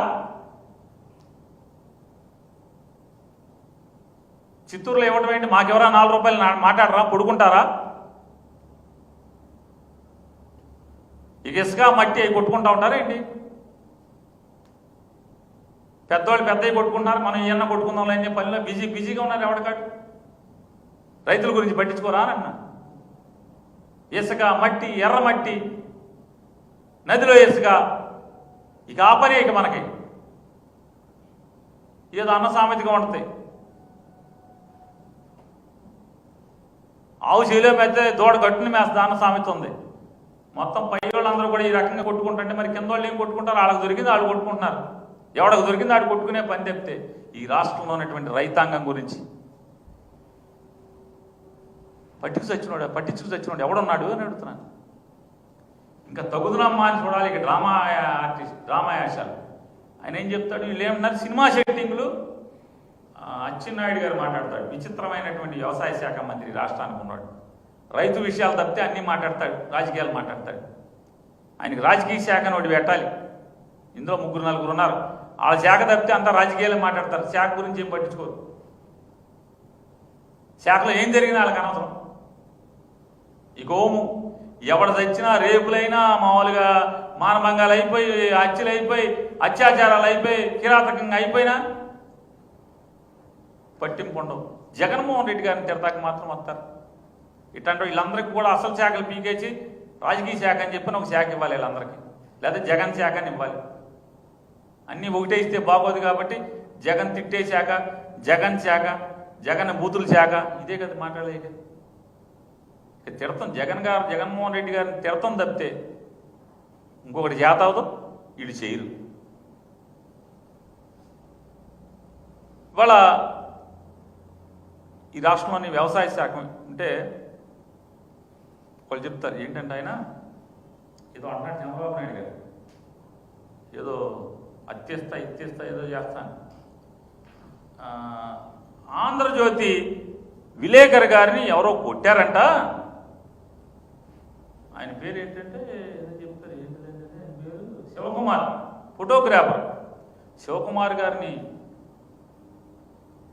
చిత్తూరులో ఇవ్వడం ఏంటి? మాకెవరా 4 రూపాయలు మాట్లాడరా, పడుకుంటారా? ఇక ఇసుక మట్టి అవి కొట్టుకుంటా ఉంటారా ఏంటి? పెద్దవాళ్ళు పెద్దవి కొట్టుకుంటున్నారు, మనం ఈయన కొట్టుకుందాం అని పనిలో బిజీగా ఉన్నారు. ఎవరికాడు రైతుల గురించి పట్టించుకోరా అన్న. ఇసుక మట్టి, ఎర్ర మట్టి, నదిలో ఇసుక, ఇక ఆ పని ఇక మనకి ఏదో అన్న సామెతగా ఉంటుంది. ఆవు చేలో పెద్ద దూడ గట్టుని మేస్తా అన్న సామెత ఉంది. మొత్తం పై వాళ్ళందరూ కూడా ఈ రకంగా కొట్టుకుంటుంటే మరి కింద వాళ్ళు ఏం కొట్టుకుంటారు? వాళ్ళకి దొరికింది వాళ్ళు కొట్టుకుంటున్నారు. ఎవడకు దొరికింది ఆడు కొట్టుకునే పని తప్పితే ఈ రాష్ట్రంలో ఉన్నటువంటి రైతాంగం గురించి పట్టించుకు చచ్చినోడు ఎవడున్నాడు అని అడుగుతున్నాను. ఇంకా తగుదునమ్మా అని చూడాలి. ఇక డ్రామా యాశాలు. ఆయన ఏం చెప్తాడు? వీళ్ళు ఏమన్నారు? సినిమా షెట్టింగ్లు. అచ్చెన్నాయుడు గారు మాట్లాడతాడు. విచిత్రమైనటువంటి వ్యవసాయ శాఖ మంత్రి రాష్ట్రానికి ఉన్నాడు. రైతు విషయాలు తప్పితే అన్నీ మాట్లాడతాడు, రాజకీయాలు మాట్లాడతాడు. ఆయనకి రాజకీయ శాఖను ఒకటి పెట్టాలి. ఇందులో 3-4 ఉన్నారు. వాళ్ళ శాఖ తప్పితే అంతా రాజకీయాలే మాట్లాడతారు. శాఖ గురించి ఏం పట్టించుకోరు. శాఖలో ఏం జరిగినా వాళ్ళకి అనవసరం. ఈ గోము ఎవడు తెచ్చినా రేపులైనా మామూలుగా మానభంగాలు అయిపోయి, హత్యలు అయిపోయి, అత్యాచారాలు అయిపోయి, కిరాతకంగా అయిపోయినా పట్టింపు ఉండవు. జగన్మోహన్ రెడ్డి గారిని తిడతాక మాత్రం వస్తారు. ఇట్లాంటి వీళ్ళందరికీ కూడా అసలు శాఖలు పీకేసి రాజకీయ శాఖ అని చెప్పిన ఒక శాఖ ఇవ్వాలి వీళ్ళందరికీ, లేదా జగన్ శాఖ అని ఇవ్వాలి. అన్నీ ఒకటే ఇస్తే బాగోదు కాబట్టి జగన్ తిట్టే శాఖ, జగన్ శాఖ, జగన్ బూతుల శాఖ, ఇదే కదా మాట్లాడలేక. తిడతాం జగన్మోహన్ రెడ్డి గారిని తిడతాం తప్పితే ఇంకొకటి చేత అవదు, వీడు చేయరు. ఇవాళ ఈ రాష్ట్రంలోని వ్యవసాయ శాఖ అంటే వాళ్ళు చెప్తారు ఏంటంటే, ఆయన ఏదో అంటాడు చంద్రబాబు నాయుడు గారు, ఏదో ఇచ్చేస్తా ఏదో చేస్తాను. ఆంధ్రజ్యోతి విలేకరు గారిని ఎవరో కొట్టారంట. ఆయన పేరు ఏంటంటే ఏదో చెప్తారు, ఏంటంటే ఆయన పేరు శివకుమార్, ఫోటోగ్రాఫర్. శివకుమార్ గారిని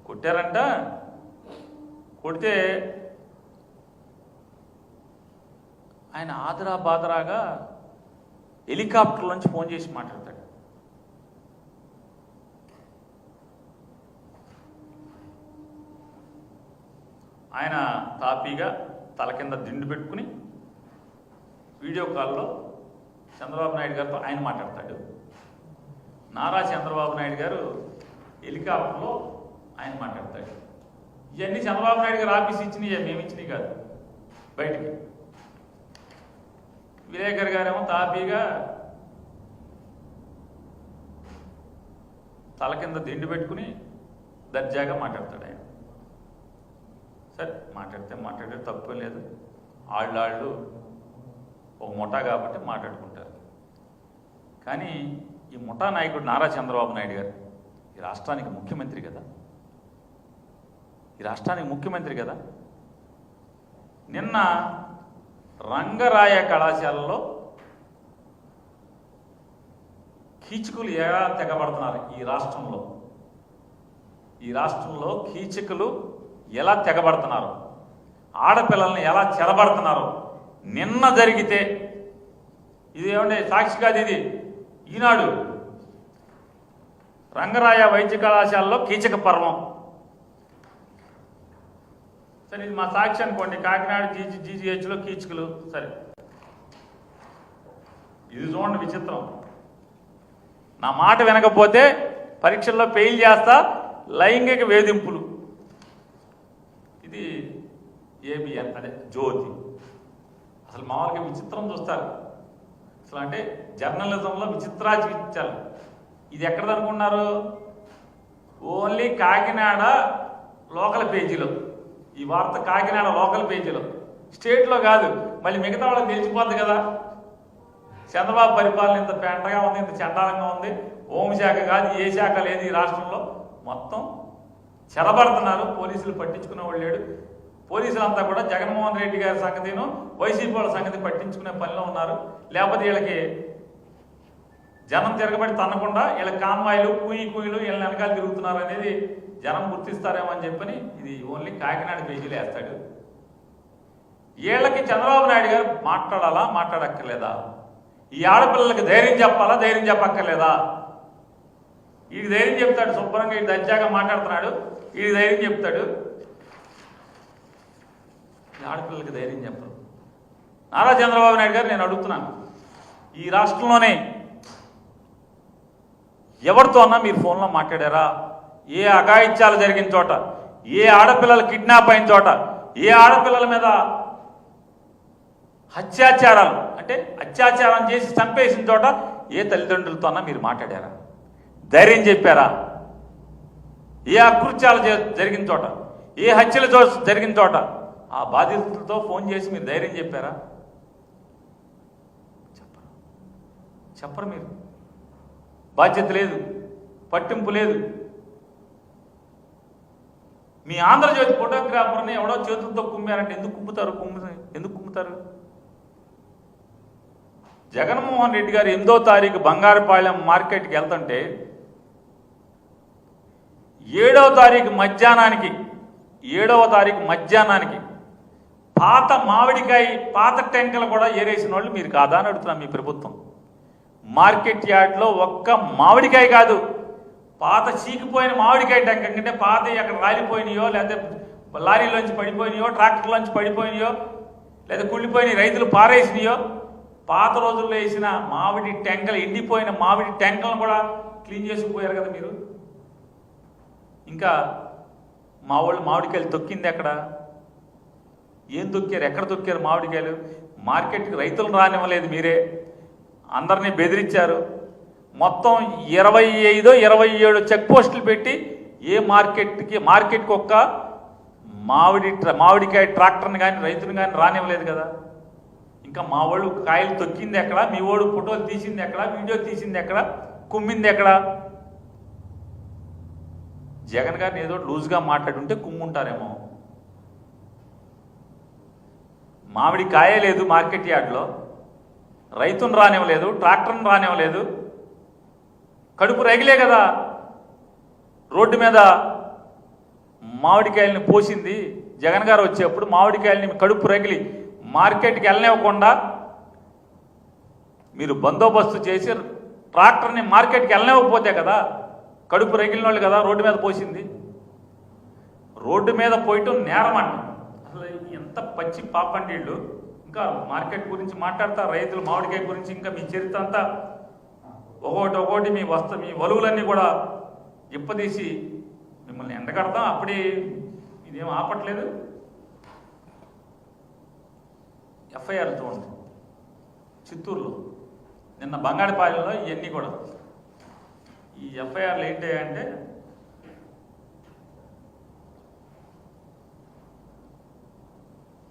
కొట్టారంట. కొడితే ఆయన ఆదరా బాదరాగా హెలికాప్టర్ నుంచి ఫోన్ చేసి మాట్లాడతాడు. ఆయన తాపీగా తల కింద దిండు పెట్టుకుని వీడియో కాల్లో చంద్రబాబు నాయుడు గారితో ఆయన మాట్లాడతాడు. నారా చంద్రబాబు నాయుడు గారు హెలికాప్టర్లో ఆయన మాట్లాడతాడు. ఇవన్నీ చంద్రబాబు నాయుడు గారు ఆఫీస్ ఇచ్చినాయి, మేము ఇచ్చినాయి కాదు, బయటికి. విలేకర్ గారేమో తాపీగా తల కింద దిండు పెట్టుకుని దర్జాగా మాట్లాడతాడు. ఆయన సరే మాట్లాడితే తప్పేం లేదు. ఆళ్ళు ఒక ముఠా కాబట్టి మాట్లాడుకుంటారు. కానీ ఈ ముఠా నాయకుడు నారా చంద్రబాబు నాయుడు గారు ఈ రాష్ట్రానికి ముఖ్యమంత్రి కదా. నిన్న రంగరాయ కళాశాలలో కీచకులు ఎలా తెగబడుతున్నారు ఈ రాష్ట్రంలో కీచకులు ఎలా తెగబడుతున్నారు, ఆడపిల్లల్ని ఎలా చెరబడుతున్నారు నిన్న జరిగితే. ఇది ఏమంటే సాక్షి కాదు, ఇది ఈనాడు. రంగరాయ వైద్య కళాశాలలో కీచక పర్వం. సరే ఇది మా సాక్షి అనుకోండి. కాకినాడ జీజీహెచ్లో కీచకులు. సరే ఇది చూడండి విచిత్రం. నా మాట వినకపోతే పరీక్షల్లో ఫెయిల్ చేస్తా, లైంగిక వేధింపులు. ఇది ఏబిఎన్, అదే జ్యోతి. అసలు మామూలుగా విచిత్రం చూస్తారు. అసలు అంటే జర్నలిజంలో విచిత్రాలు. ఇది ఎక్కడదనుకున్నారు? ఓన్లీ కాకినాడ లోకల్ పేజీలో. ఈ వార్త కాకినాడ లోకల్ పేజీలో, స్టేట్లో కాదు. మళ్ళీ మిగతా వాళ్ళకి తెలిసిపోద్ది కదా, చంద్రబాబు పరిపాలన ఇంత పెంటగా ఉంది, ఇంత చండాలంగా ఉంది. హోంశాఖ కాదు, ఏ శాఖ లేదు ఈ రాష్ట్రంలో. మొత్తం చెరబడుతున్నారు. పోలీసులు పట్టించుకునే వాళ్ళు లేడు. పోలీసులంతా కూడా జగన్మోహన్ రెడ్డి గారి సంగతిను వైసీపీ వాళ్ళ సంగతి పట్టించుకునే పనిలో ఉన్నారు. లేకపోతే వీళ్ళకి జనం తిరగబడి తన్నకుండా వీళ్ళ కాన్వాయిలు కూయిలు వీళ్ళని వెనకాల తిరుగుతున్నారు అనేది జనం గుర్తిస్తారేమో అని చెప్పని ఇది ఓన్లీ కాకినాడ పేజీలో వేస్తాడు. వీళ్ళకి చంద్రబాబు నాయుడు గారు మాట్లాడాలా మాట్లాడక్కర్లేదా? ఈ ఆడపిల్లలకి ధైర్యం చెప్పాలా ధైర్యం చెప్పక్కర్లేదా? వీడికి ధైర్యం చెప్తాడు, శుభ్రంగా వీడు దర్జాగా మాట్లాడుతున్నాడు, వీడికి ధైర్యం చెప్తాడు. ఈ ఆడపిల్లలకి ధైర్యం చెప్పరు. నారా చంద్రబాబు నాయుడు గారు నేను అడుగుతున్నాను, ఈ రాష్ట్రంలోనే ఎవరితో అన్నా మీరు ఫోన్లో మాట్లాడారా? ఏ అఘాయిత్యాలు జరిగిన చోట, ఏ ఆడపిల్లలు కిడ్నాప్ అయిన చోట, ఏ ఆడపిల్లల మీద హత్యాచారాలు అంటే అత్యాచారం చేసి చంపేసిన చోట ఏ తల్లిదండ్రులతో అన్నా మీరు మాట్లాడారా? ధైర్యం చెప్పారా? ఏ అకృత్యాలు జరిగిన చోట, ఏ హత్యలు జరిగిన చోట ఆ బాధితులతో ఫోన్ చేసి మీరు ధైర్యం చెప్పారా? చెప్పరు. మీరు బాధ్యత లేదు, పట్టింపు లేదు. మీ ఆంధ్రజ్యోతి ఫోటోగ్రాఫర్ని ఎవడో చేతులతో కుమ్మారంటే ఎందుకు కుమ్ముతారు? జగన్మోహన్ రెడ్డి గారు 8వ తారీఖు బంగారుపాలెం మార్కెట్కి వెళ్తుంటే 7వ తారీఖు మధ్యాహ్నానికి పాత మామిడికాయ పాత టెంకలు కూడా ఏరేసిన వాళ్ళు మీరు కాదా అని అడుగుతున్నాం. మీ ప్రభుత్వం మార్కెట్ యార్డ్లో ఒక్క మామిడికాయ కాదు, పాత చీకిపోయిన మామిడికాయ టెంక కంటే పాత అక్కడ రాలిపోయినాయో, లేకపోతే లారీలోంచి పడిపోయినాయో, ట్రాక్టర్లోంచి పడిపోయినాయో, లేదా కుళ్ళిపోయిన రైతులు పారేసినాయో, పాత రోజుల్లో వేసిన మామిడి టెంకలు, ఎండిపోయిన మామిడి టెంకలను కూడా క్లీన్ చేసుకుపోయారు కదా మీరు. ఇంకా మా వాళ్ళు మామిడికాయలు తొక్కింది ఎక్కడ? ఏం తొక్కారు? ఎక్కడ తొక్కారు మామిడికాయలు? మార్కెట్కి రైతులను రానివ్వలేదు మీరే, అందరినీ బెదిరించారు. మొత్తం 25-27 చెక్ పోస్టులు పెట్టి ఏ మార్కెట్కి ఒక్క మామిడికాయ ట్రాక్టర్ని కానీ రైతుని కానీ రానివ్వలేదు కదా. ఇంకా మా వాళ్ళు కాయలు తొక్కింది ఎక్కడ? మీ వాడు ఫోటోలు తీసింది ఎక్కడ? వీడియో తీసింది ఎక్కడ? కుమ్మింది ఎక్కడ? జగన్ గారిని ఏదో లూజ్గా మాట్లాడుంటే కుమ్ముంటారేమో. మామిడి కాయే లేదు మార్కెట్ యార్డ్లో, రైతును రానివ్వలేదు, ట్రాక్టర్ని రానివ్వలేదు, కడుపు రగిలే కదా రోడ్డు మీద మామిడికాయలని పోసింది. జగన్ గారు వచ్చేప్పుడు మామిడికాయలని కడుపు రగిలి మార్కెట్కి వెళ్ళనివ్వకుండా మీరు బందోబస్తు చేసి ట్రాక్టర్ని మార్కెట్కి వెళ్ళనివ్వకపోతే కదా కడుపు రగిలిన వాళ్ళు కదా రోడ్డు మీద పోసింది. రోడ్డు మీద పోయటం నేరం అంట. అసలు ఎంత పచ్చి పాపండి వీళ్ళు. ఇంకా మార్కెట్ గురించి మాట్లాడతా, రైతులు మామిడికాయ గురించి ఇంకా మీ చరిత్ర అంతా ఒకటి మీ వలువులన్నీ కూడా ఇప్పదీసి మిమ్మల్ని ఎండగడతాం. అప్పుడే ఇదేం ఆపట్లేదు. ఎఫ్ఐఆర్ చూడండి, చిత్తూరులో నిన్న బంగాళపాలెంలో ఇవన్నీ కూడా. ఈ ఎఫ్ఐఆర్లు ఏంటి అంటే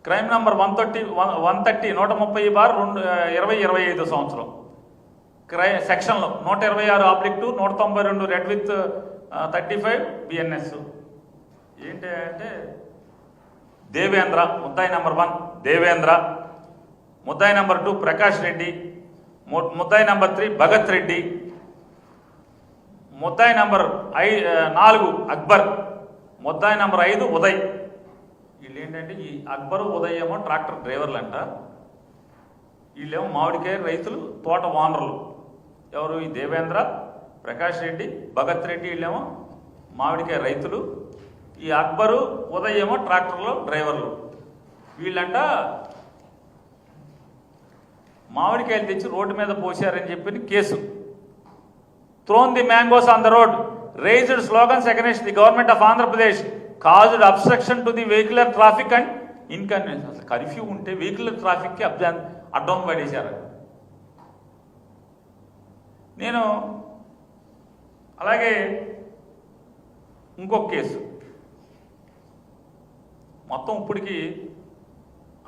క్రైమ్ నంబర్ 130/130/2025 సంవత్సరం సెక్షన్లో 126/2 192 రెడ్ విత్ 35 బిఎన్ఎస్. ఏంటి అంటే దేవేంద్ర ముద్దాయి నెంబర్ 1 దేవేంద్ర, ముద్దాయి నెంబర్ 2 ప్రకాష్ రెడ్డి, ముద్దాయి నెంబర్ 3 భగత్ రెడ్డి, ముద్దాయి నెంబర్ 4 అక్బర్, ముద్దాయి నెంబర్ 5 ఉదయ్. వీళ్ళు ఏంటంటే ఈ అక్బరు ఉదయ్ ఏమో ట్రాక్టర్ డ్రైవర్లు అంట, వీళ్ళేమో మామిడికాయ రైతులు తోట ఓనర్లు. ఎవరు? ఈ దేవేంద్ర, ప్రకాష్ రెడ్డి, భగత్ రెడ్డి వీళ్ళేమో మామిడికాయ రైతులు. ఈ అక్బరు ఉదయ్ ఏమో ట్రాక్టర్లో డ్రైవర్లు. వీళ్ళంట మామిడికాయలు తెచ్చి రోడ్డు మీద పోసారని చెప్పి case. Thrown the mangoes on the road, raised slogans against the government of Andhra Pradesh, caused obstruction to the vehicular traffic and inconvenience. అసలు కర్ఫ్యూ ఉంటే వెహికులర్ ట్రాఫిక్కి అడ్డం పడేశారు. నేను అలాగే ఇంకొక కేసు, మొత్తం ఇప్పటికి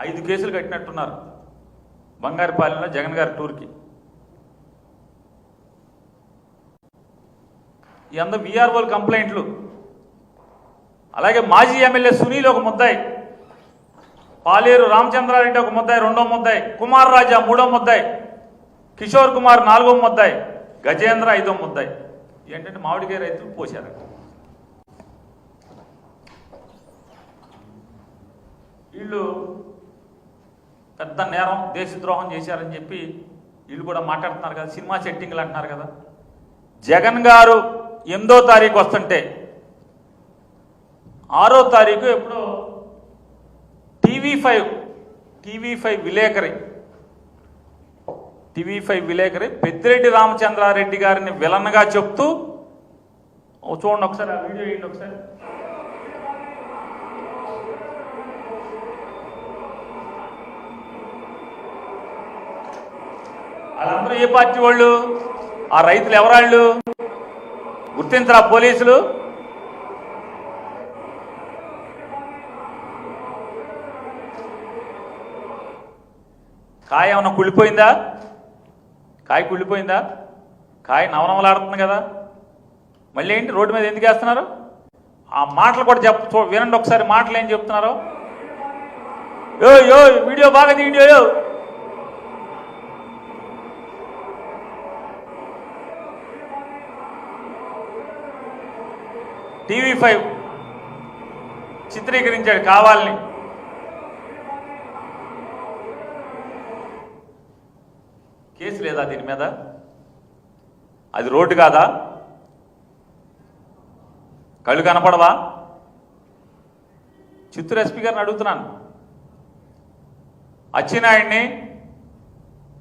5 కేసులు కట్టినట్టున్నారు బంగారుపాలెంలో జగన్ గారి టూర్కి. ఈ అందరూ విఆర్ఓల కంప్లైంట్లు. అలాగే మాజీ ఎమ్మెల్యే సునీల్ ఒక ముద్దాయి, పాలేరు రామచంద్రారెడ్డి ఒక ముద్దాయి 2వ ముద్దాయి, కుమార్ రాజా 3వ ముద్దాయి, కిషోర్ కుమార్ 4వ ముద్దాయి, గజేంద్ర 5వ ముద్దాయి. ఏంటంటే మామిడికాయ రైతులు పోశారు. వీళ్ళు పెద్ద నేరం దేశద్రోహం చేశారని చెప్పి వీళ్ళు కూడా మాట్లాడుతున్నారు కదా, సినిమా సెట్టింగ్లు అంటున్నారు కదా. జగన్ గారు 8వ తారీఖు వస్తుంటే 6వ తారీఖు ఎప్పుడో టీవీ5 విలేకరి పెద్దిరెడ్డి రామచంద్రారెడ్డి గారిని విలన్గా చెప్తూ చూడండి ఒకసారి, ఆ వీడియో వేయండి ఒకసారి. వాళ్ళందరూ ఏ పార్టీ వాళ్ళు? ఆ రైతులు ఎవరాళ్ళు గుర్తించరా పోలీసులు? కాయ ఏమన్నా కుళ్ళిపోయిందా? కాయ కుళ్ళిపోయిందా? కాయ నవనవలాడుతుంది కదా. మళ్ళీ ఏంటి రోడ్డు మీద ఎందుకు వేస్తున్నారు? ఆ మాటలు కూడా వినండి ఒకసారి, మాటలు ఏం చెప్తున్నారు. యో వీడియో బాగా తీయండి. టీవీ5 చిత్రీకరించాడు కావాలని. కేసు లేదా దీని మీద? అది రోడ్డు కాదా? కళ్ళు కనపడవా? చిత్తూరు ఎస్పీ గారిని అడుగుతున్నాను. అచ్చినాయుడిని,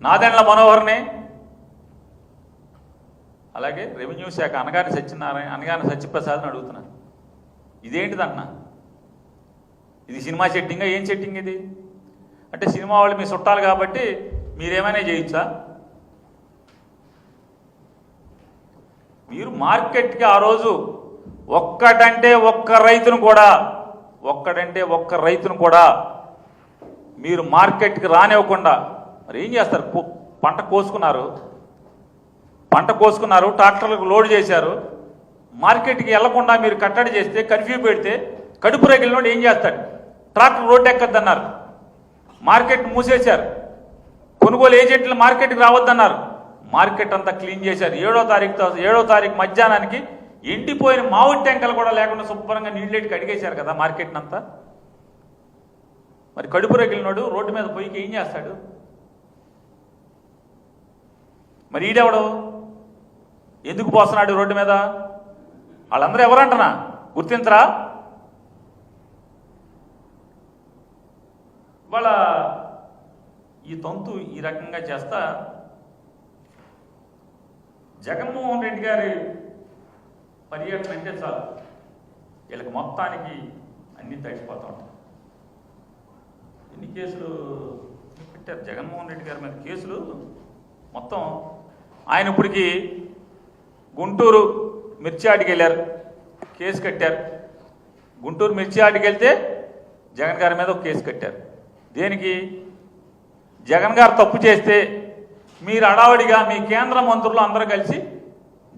నాదెండ్ల మనోహర్ని, అలాగే రెవెన్యూ శాఖ అనగాని సత్యప్రసాద్ని అడుగుతున్నాను. ఇదేంటిదన్నా? ఇది సినిమా సెట్టింగా? ఏం సెట్టింగ్ ఇది? అంటే సినిమా వాళ్ళు మీ చుట్టాలు కాబట్టి మీరేమైనా చేయొచ్చా? మీరు మార్కెట్కి ఆ రోజు ఒక్క రైతును కూడా మీరు మార్కెట్కి రానివ్వకుండా మరి ఏం చేస్తారు? పంట కోసుకున్నారు, ట్రాక్టర్లకు లోడ్ చేశారు. మార్కెట్కి వెళ్లకుండా మీరు కట్టడి చేస్తే, కర్ఫ్యూ పెడితే కడుపు రగిలినోడు ఏం చేస్తాడు? ట్రాక్టర్ రోడ్డు ఎక్కద్దన్నారు, మార్కెట్ మూసేశారు. కొనుగోలు ఏజెంట్లు మార్కెట్కి రావద్దన్నారు, మార్కెట్ అంతా క్లీన్ చేశారు. 7వ తారీఖు మధ్యాహ్నానికి ఎండిపోయిన మామిడి టెంకలు కూడా లేకుండా శుభ్రంగా నీళ్ళెట్టుకు అడిగేశారు కదా మార్కెట్ని అంతా. మరి కడుపు రగిలినోడు రోడ్డు మీద పోయి ఏం చేస్తాడు? మరి ఈడెవడు ఎందుకు పోస్తున్నాడు రోడ్డు మీద? వాళ్ళందరూ ఎవరంటనా గుర్తించరా? వాళ్ళ ఈ తంతు ఈ రకంగా చేస్తా జగన్మోహన్ రెడ్డి గారి పర్యటన అంటే చాలు వీళ్ళకి మొత్తానికి అన్నీ తడిచిపోతూ ఉంటాయి. ఎన్ని కేసులు పెట్టారు జగన్మోహన్ రెడ్డి గారి మీద? కేసులు మొత్తం ఆయన ఇప్పటికి గుంటూరు మిర్చియాడికి వెళ్ళారు, కేసు కట్టారు. గుంటూరు మిర్చియాడికి వెళ్తే జగన్ గారి మీద ఒక కేసు కట్టారు. దేనికి? జగన్ గారు తప్పు చేస్తే మీరు అడావడిగా మీ కేంద్ర మంత్రులు అందరూ కలిసి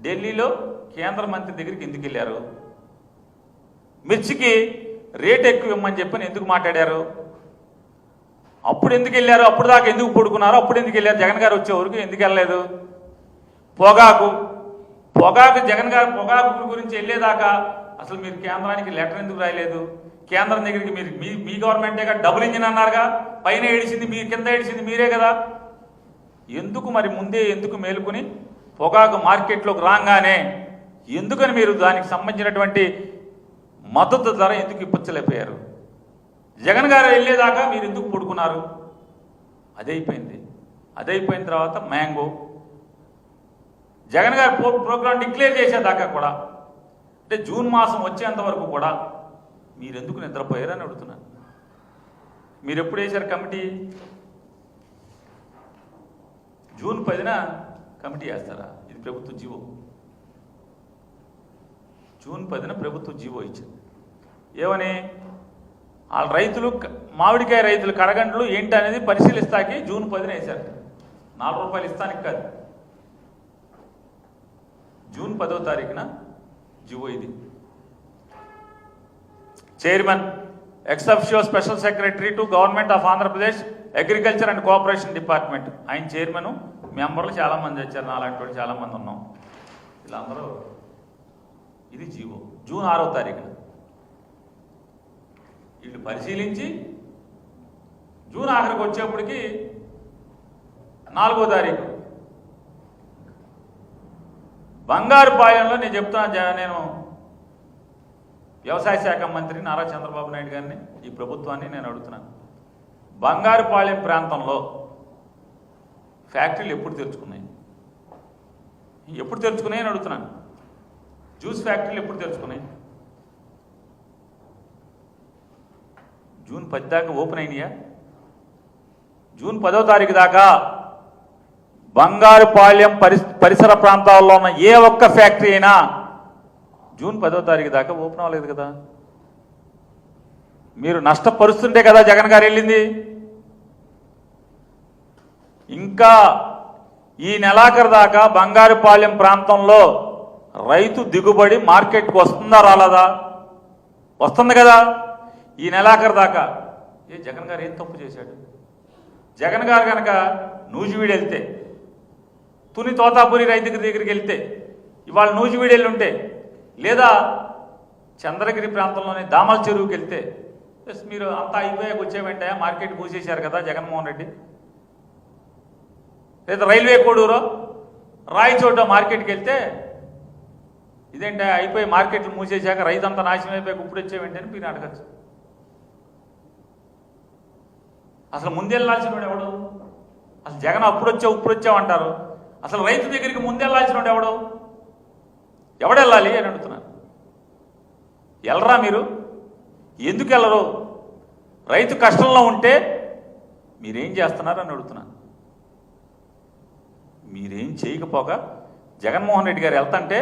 ఢిల్లీలో కేంద్ర మంత్రి దగ్గరికి ఎందుకు వెళ్ళారు? మిర్చికి రేట్ ఎక్కువ ఇవ్వమని చెప్పని ఎందుకు మాట్లాడారు? అప్పుడు ఎందుకు వెళ్ళారు? అప్పుడు దాకా ఎందుకు పడుకున్నారు? అప్పుడు ఎందుకు వెళ్ళారు? జగన్ గారు వచ్చే వరకు ఎందుకు వెళ్ళలేదు? పొగాకు జగన్ గారు పొగాకు గురించి వెళ్ళేదాకా అసలు మీరు కేంద్రానికి లెటర్ ఎందుకు రాయలేదు? కేంద్రం దగ్గరికి మీరు మీ గవర్నమెంటేగా డబుల్ ఇంజిన్ అన్నారుగా, పైన ఏడిచింది మీరు, కింద ఏడిచింది మీరే కదా. ఎందుకు మరి ముందే ఎందుకు మేలుకుని పొగాకు మార్కెట్లోకి రాగానే ఎందుకని మీరు దానికి సంబంధించినటువంటి మద్దతు ధర ఎందుకు ఇప్పించలేకపోయారు? జగన్ గారు వెళ్ళేదాకా మీరు ఎందుకు పడుకున్నారు? అదైపోయిన తర్వాత మ్యాంగో జగన్ గారు ప్రోగ్రాం డిక్లేర్ చేసేదాకా కూడా, అంటే జూన్ మాసం వచ్చేంత వరకు కూడా మీరు ఎందుకు నిద్రపోయారని అడుగుతున్నాను. మీరు ఎప్పుడు వేశారు కమిటీ? జూన్ 10న కమిటీ వేస్తారా? ఇది ప్రభుత్వ జీవో. జూన్ 10న ప్రభుత్వ జీవో ఇచ్చింది. ఏమని? వాళ్ళ రైతులు, మామిడికాయ రైతులు కడగండ్లు ఏంటి అనేది పరిశీలిస్తాకి జూన్ 10న వేశారు. 4 రూపాయలు ఇస్తానికి కాదు, జూన్ 10వ తారీఖున జీవో ఇది. Chairman ex officio special secretary to government of Andhra Pradesh agriculture and cooperation department. ఆయన చైర్మన్, మెంబర్లు చాలామంది వచ్చారు, నాలాంటి వాళ్ళు చాలామంది ఉన్నాం. వీళ్ళందరూ ఇది జీవో జూన్ 6వ తారీఖున వీళ్ళు పరిశీలించి జూన్ ఆఖరికి వచ్చేప్పటికి 4వ తారీఖు బంగారుపాలెంలో నేను చెప్తున్నా, నేను వ్యవసాయ శాఖ మంత్రి నారా చంద్రబాబు నాయుడు గారిని, ఈ ప్రభుత్వాన్ని నేను అడుగుతున్నాను, బంగారుపాలెం ప్రాంతంలో ఫ్యాక్టరీలు ఎప్పుడు తెరుచుకున్నాయి? ఎప్పుడు తెరుచుకున్నాయని అడుగుతున్నాను. జ్యూస్ ఫ్యాక్టరీలు ఎప్పుడు తెరుచుకున్నాయి? జూన్ 10 దాకా ఓపెన్ అయినాయా? జూన్ 10వ తారీఖు దాకా బంగారుపాలెం పరిసర ప్రాంతాల్లో ఉన్న ఏ ఒక్క ఫ్యాక్టరీ అయినా జూన్ 10వ తారీఖు దాకా ఓపెన్ అవ్వలేదు కదా. మీరు నష్టపరుస్తుంటే కదా జగన్ గారు వెళ్ళింది. ఇంకా ఈ నెలాఖరు దాకా బంగారుపాలెం ప్రాంతంలో రైతు దిగుబడి మార్కెట్కి వస్తుందా రాలేదా? వస్తుంది కదా. ఈ నెలాఖరు దాకా జగన్ గారు ఏం తప్పు చేశాడు? జగన్ గారు కనుక నూజివీడు వెళ్తే, తుని తోతాపురి రైతు దగ్గరికి వెళ్తే, ఇవాళ నూజివీడు వెళ్ళి ఉంటే, లేదా చంద్రగిరి ప్రాంతంలోని దామల చెరువుకి వెళ్తే, మీరు అంతా అయిపోయాక వచ్చే వెంటనే మార్కెట్ మూసేశారు కదా జగన్మోహన్ రెడ్డి. లేదా రైల్వే కోడూరో రాయచోట మార్కెట్కి వెళ్తే, ఇదేంటే అయిపోయి మార్కెట్లు మూసేశాక రైతు అంతా నాశనం అయిపోయాక ఇప్పుడు వచ్చే వెంటనే మీరు అడగచ్చు. అసలు ముందెళ్ళాల్సిన వాడు ఎవడు? అసలు జగన్ అప్పుడు వచ్చావు అంటారు. అసలు రైతు దగ్గరికి ముందెళ్ళాల్సిన వాడు ఎవడు? ఎవడెళ్ళాలి అని అడుగుతున్నాను. వెళ్ళరా మీరు? ఎందుకు వెళ్ళరు? రైతు కష్టంలో ఉంటే మీరేం చేస్తున్నారు అని అడుగుతున్నాను. మీరేం చేయకపోగా జగన్మోహన్ రెడ్డి గారు వెళ్తాంటే,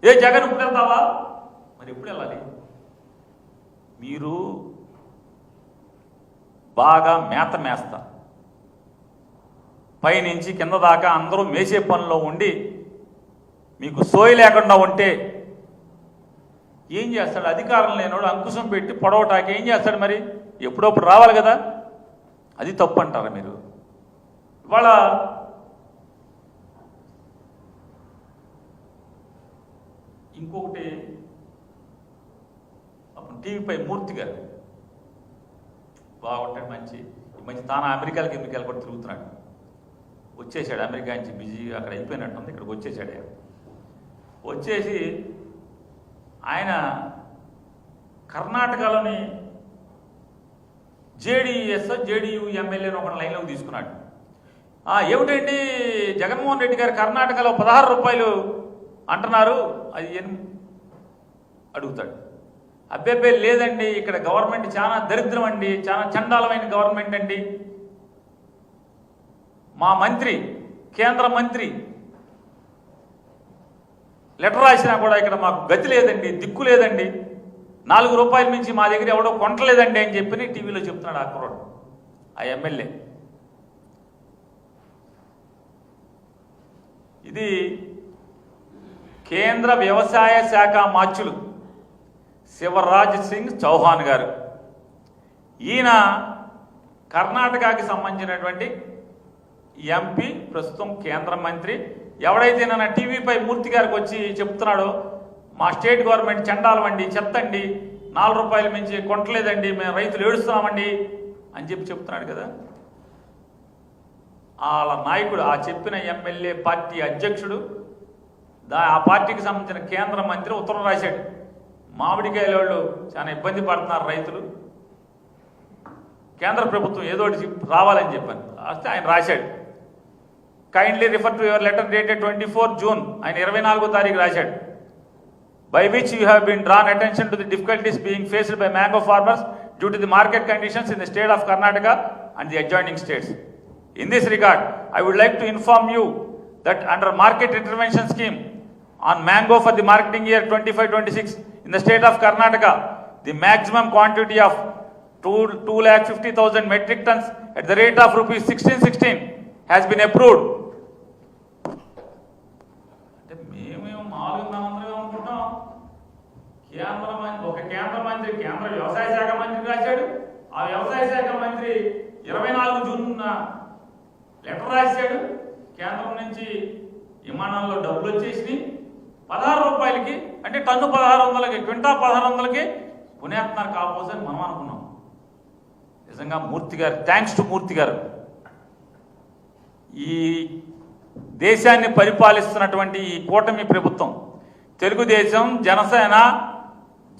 ఏ జగన్ ఇప్పుడు వెళ్తావా? మరి ఎప్పుడు వెళ్ళాలి? మీరు బాగా మేస్తా, పైనుంచి కింద దాకా అందరూ మేసే పనిలో ఉండి మీకు సోయి లేకుండా ఉంటే ఏం చేస్తాడు? అధికారం లేనివాడు అంకుశం పెట్టి పొడవటానికి ఏం చేస్తాడు? మరి ఎప్పుడప్పుడు రావాలి కదా. అది తప్పు అంటారా మీరు? ఇవాళ ఇంకొకటి, అప్పుడు టీవీపై మూర్తి గారు బాగుంటాడు, మంచి తాను అమెరికాలకి కూడా తిరుగుతున్నాడు. వచ్చేసాడు అమెరికా నుంచి, బిజీగా అక్కడ అయిపోయినట్టుంది, ఇక్కడికి వచ్చేసాడు. వచ్చేసి ఆయన కర్ణాటకలోని జేడీయూ ఎమ్మెల్యేని ఒక లైన్లోకి తీసుకున్నాడు. ఏమిటండి జగన్మోహన్ రెడ్డి గారు కర్ణాటకలో 16 రూపాయలు అంటున్నారు, అది అడుగుతాడు. అబ్బే లేదండి, ఇక్కడ గవర్నమెంట్ చాలా దరిద్రం అండి, చాలా చండాలమైన గవర్నమెంట్ అండి. మా మంత్రి, కేంద్ర మంత్రి లెటర్ రాసినా కూడా ఇక్కడ మాకు గతి లేదండి, దిక్కు లేదండి, 4 రూపాయల మించి మా దగ్గర ఎవడో కొంటలేదండి అని చెప్పి టీవీలో చెప్తున్నాడు ఆ కుర్రాడు, ఆ ఎమ్మెల్యే. ఇది కేంద్ర వ్యవసాయ శాఖ మాత్యులు శివరాజ్ సింగ్ చౌహాన్ గారు. ఈయన కర్ణాటకకి సంబంధించినటువంటి ఎంపీ, ప్రస్తుతం కేంద్ర మంత్రి. ఎవడైతే నన్ను టీవీపై మూర్తి గారికి వచ్చి చెప్తున్నాడో మా స్టేట్ గవర్నమెంట్ చండాలమండి, చెత్తండి, 4 రూపాయల మించి కొంటలేదండి, మేము రైతులు ఏడుస్తున్నామండి అని చెప్తున్నాడు కదా, వాళ్ళ నాయకుడు, ఆ చెప్పిన ఎమ్మెల్యే పార్టీ అధ్యక్షుడు, ఆ పార్టీకి సంబంధించిన కేంద్ర మంత్రి ఉత్తరం రాశాడు. మామిడికాయల వాళ్ళు చాలా ఇబ్బంది పడుతున్నారు రైతులు, కేంద్ర ప్రభుత్వం ఏదో రావాలని చెప్పాను. అయితే ఆయన రాశాడు, kindly refer to your letter dated 24 June, ఆయన 24వ తారీఖు రాశాడు. by which you have been drawn attention to the difficulties being faced by mango farmers due to the market conditions in the state of Karnataka and the adjoining states. In this regard, I would like to inform you that under market intervention scheme on mango for the marketing year 25-26 in the state of Karnataka, the maximum quantity of 2,50,000 metric tons at the rate of rupees 1616 has been approved. కేంద్ర మంత్రి, కేంద్ర వ్యవసాయ శాఖ మంత్రి రాశాడు. ఆ వ్యవసాయ శాఖ మంత్రి 24 జూన్ లెటర్ రాశాడు. కేంద్రం నుంచి విమానాల్లో డబ్బులు వచ్చేసి 16 రూపాయలకి, అంటే టన్ను 1600కి, క్వింటా 1600కి పుణ్యాత్నారు కాకపోతే మనం అనుకున్నాం. నిజంగా మూర్తి గారు, థ్యాంక్స్ టు మూర్తి గారు. ఈ దేశాన్ని పరిపాలిస్తున్నటువంటి ఈ కూటమి ప్రభుత్వం, తెలుగుదేశం, జనసేన,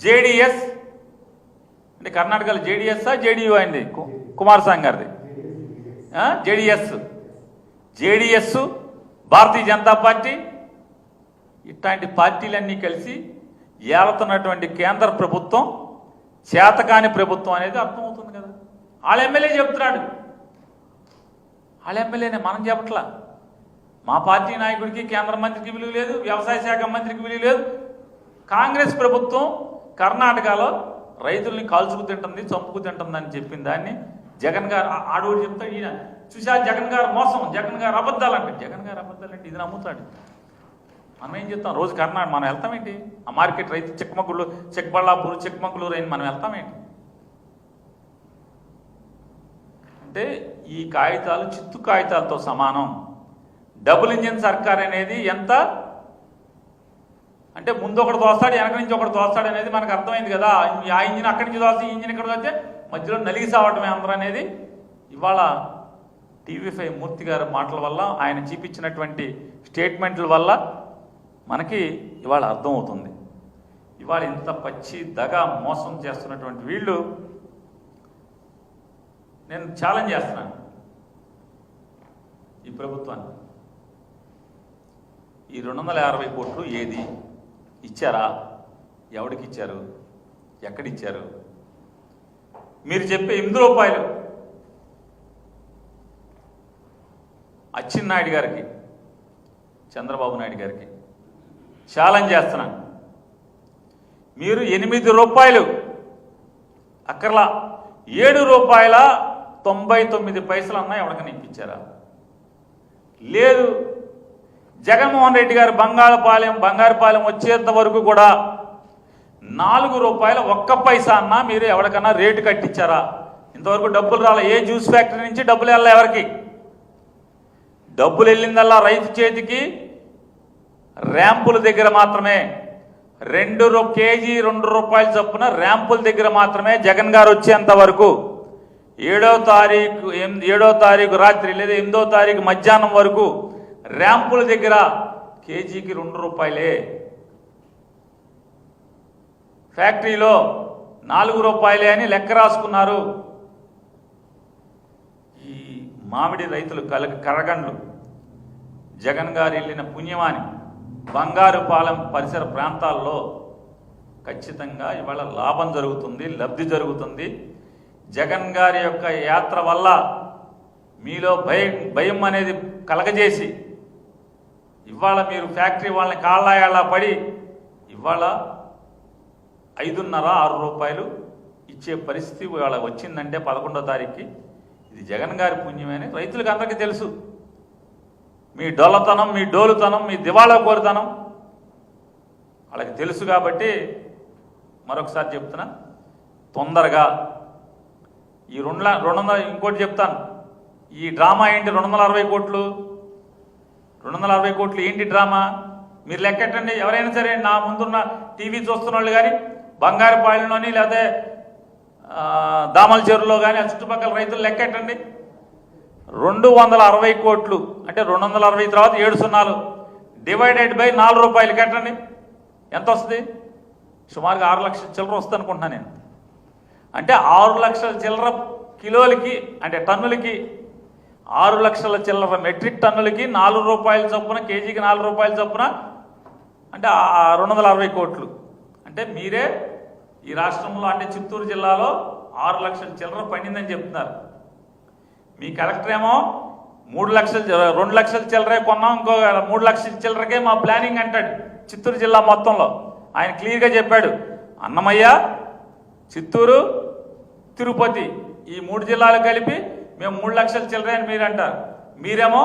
జేడిఎస్, అంటే కర్ణాటకలో జేడిఎస్ జేడీయూ అయింది కుమారస్వామి గారిది, జేడిఎస్, భారతీయ జనతా పార్టీ, ఇట్లాంటి పార్టీలన్నీ కలిసి ఏలుతున్నటువంటి కేంద్ర ప్రభుత్వం చేతకాని ప్రభుత్వం అనేది అర్థమవుతుంది కదా. వాళ్ళ ఎమ్మెల్యే చెప్తున్నాడు, వాళ్ళ ఎమ్మెల్యేనే, మనం చెప్పట్లా. మా పార్టీ నాయకుడికి, కేంద్ర మంత్రికి విలువ లేదు, వ్యవసాయ శాఖ మంత్రికి విలువ లేదు. కాంగ్రెస్ ప్రభుత్వం కర్ణాటకలో రైతుల్ని కాల్చుకు తింటుంది, చంపుకు తింటుంది అని చెప్పిన దాన్ని జగన్ గారు ఆడోడు చెప్తాడు. ఈయన చూసా జగన్ గారు మోసం, జగన్ గారు అబద్ధాలంటే, జగన్ గారు అబద్ధాలంటే ఇది నమ్ముతాడు. మనం ఏం చెప్తాం? రోజు కర్ణాటక మనం వెళ్తామేంటి? ఆ మార్కెట్ రైతు చిక్కమగళూరు, చిక్కబళ్ళాపూర్, చిక్కమగళూరు అయిన మనం వెళ్తామేంటి? అంటే ఈ కాగితాలు చిత్తు కాగితాలతో సమానం. డబుల్ ఇంజిన్ సర్కార్ అనేది ఎంత అంటే ముందు ఒకటి దోస్తాడు, వెనక నుంచి ఒకటి దోస్తాడు అనేది మనకు అర్థమైంది కదా. ఆ ఇంజిన్ అక్కడి నుంచి దోస్తే, ఈ ఇంజిన్ ఇక్కడ దోస్తే మధ్యలో నలిగి సావటమే అందరూ అనేది ఇవాళ టీవీ5 మూర్తి గారి మాటల వల్ల, ఆయన చూపించినటువంటి స్టేట్మెంట్ల వల్ల మనకి ఇవాళ అర్థమవుతుంది. ఇవాళ ఇంత పచ్చి దగా మోసం చేస్తున్నటువంటి వీళ్ళు, నేను ఛాలెంజ్ చేస్తున్నాను ఈ ప్రభుత్వాన్ని. ఈ 250 కోట్లు ఏది ఇచ్చారా? ఎవడికి ఇచ్చారు? ఎక్కడిచ్చారు? మీరు చెప్పే 8 రూపాయలు అచ్చెన్నాయుడు గారికి, చంద్రబాబు నాయుడు గారికి ఛాలెంజ్ చేస్తున్నాను. మీరు 8 రూపాయలు అక్కర్లా 7 రూపాయల 99 పైసలు అన్నా ఎవరికైనా ఇప్పించారా? లేదు. జగన్మోహన్ రెడ్డి గారు బంగారుపాలెం వచ్చేంత వరకు కూడా 4 రూపాయల 1 పైసా అన్నా మీరు ఎవరికన్నా రేటు కట్టించారా? ఇంతవరకు డబ్బులు రాలే. ఏ జ్యూస్ ఫ్యాక్టరీ నుంచి డబ్బులు వెళ్ళా? ఎవరికి డబ్బులు వెళ్ళిందల్లా రైతు చేతికి ర్యాంపుల దగ్గర మాత్రమే. కేజీ 2 రూపాయలు చొప్పున ర్యాంపుల దగ్గర మాత్రమే జగన్ గారు వచ్చేంత వరకు 7వ తారీఖు రాత్రి లేదా 8వ తారీఖు మధ్యాహ్నం వరకు ర్యాంపుల దగ్గర కేజీకి 2 రూపాయలే. ఫ్యాక్టరీలో 4 రూపాయలే అని లెక్క రాసుకున్నారు. ఈ మామిడి రైతులు కరగండ్లు జగన్ గారు వెళ్ళిన పుణ్యమాని బంగారుపాలెం పరిసర ప్రాంతాల్లో ఖచ్చితంగా ఇవాళ లాభం జరుగుతుంది, లబ్ధి జరుగుతుంది. జగన్ గారి యొక్క యాత్ర వల్ల మీలో భయం అనేది కలగజేసి ఇవాళ మీరు ఫ్యాక్టరీ వాళ్ళని కాళ్ళ పడి ఇవాళ 5.5-6 రూపాయలు ఇచ్చే పరిస్థితి ఇవాళ వచ్చిందంటే 11వ తారీఖుకి ఇది జగన్ గారి పుణ్యమని రైతులకు అందరికీ తెలుసు. మీ డొల్లతనం, మీ డోలుతనం, మీ దివాళా కోరుతనం వాళ్ళకి తెలుసు. కాబట్టి మరొకసారి చెప్తున్నా, తొందరగా ఈ 200 ఇంకోటి చెప్తాను. ఈ డ్రామా ఏంటి? 260 కోట్లు 260 కోట్లు ఏంటి డ్రామా? మీరు లెక్కెట్టండి. ఎవరైనా సరే నా ముందున్న టీవీ చూస్తున్న వాళ్ళు కానీ బంగారుపాలెంలోని లేదా దామల చెరువులో కానీ ఆ చుట్టుపక్కల రైతులు లెక్కెట్టండి. 260 కోట్లు అంటే 260 తర్వాత 7 సున్నాలు డివైడెడ్ బై 4 రూపాయలు కట్టండి. ఎంత వస్తుంది? సుమారుగా 6 లక్షల చిల్లర వస్తుంది అనుకుంటున్నాను నేను. అంటే 6 లక్షల చిల్లర కిలోలకి అంటే టన్నులకి 6 లక్షల చిల్లర మెట్రిక్ టన్నులకి 4 రూపాయల చొప్పున, కేజీకి 4 రూపాయల చొప్పున అంటే 260 కోట్లు. అంటే మీరే ఈ రాష్ట్రంలో అంటే చిత్తూరు జిల్లాలో 6 లక్షల చిల్లర పండిందని చెప్తున్నారు. మీ కలెక్టర్ ఏమో 2 లక్షల చిల్లరే కొన్నాం, ఇంకో 3 లక్షల చిల్లరకే మా ప్లానింగ్ అంటాడు. చిత్తూరు జిల్లా మొత్తంలో ఆయన క్లియర్గా చెప్పాడు. అన్నమయ్య, చిత్తూరు, తిరుపతి ఈ 3 జిల్లాలు కలిపి మేము 3 లక్షల చిల్లరే అని మీరు అంటారు. మీరేమో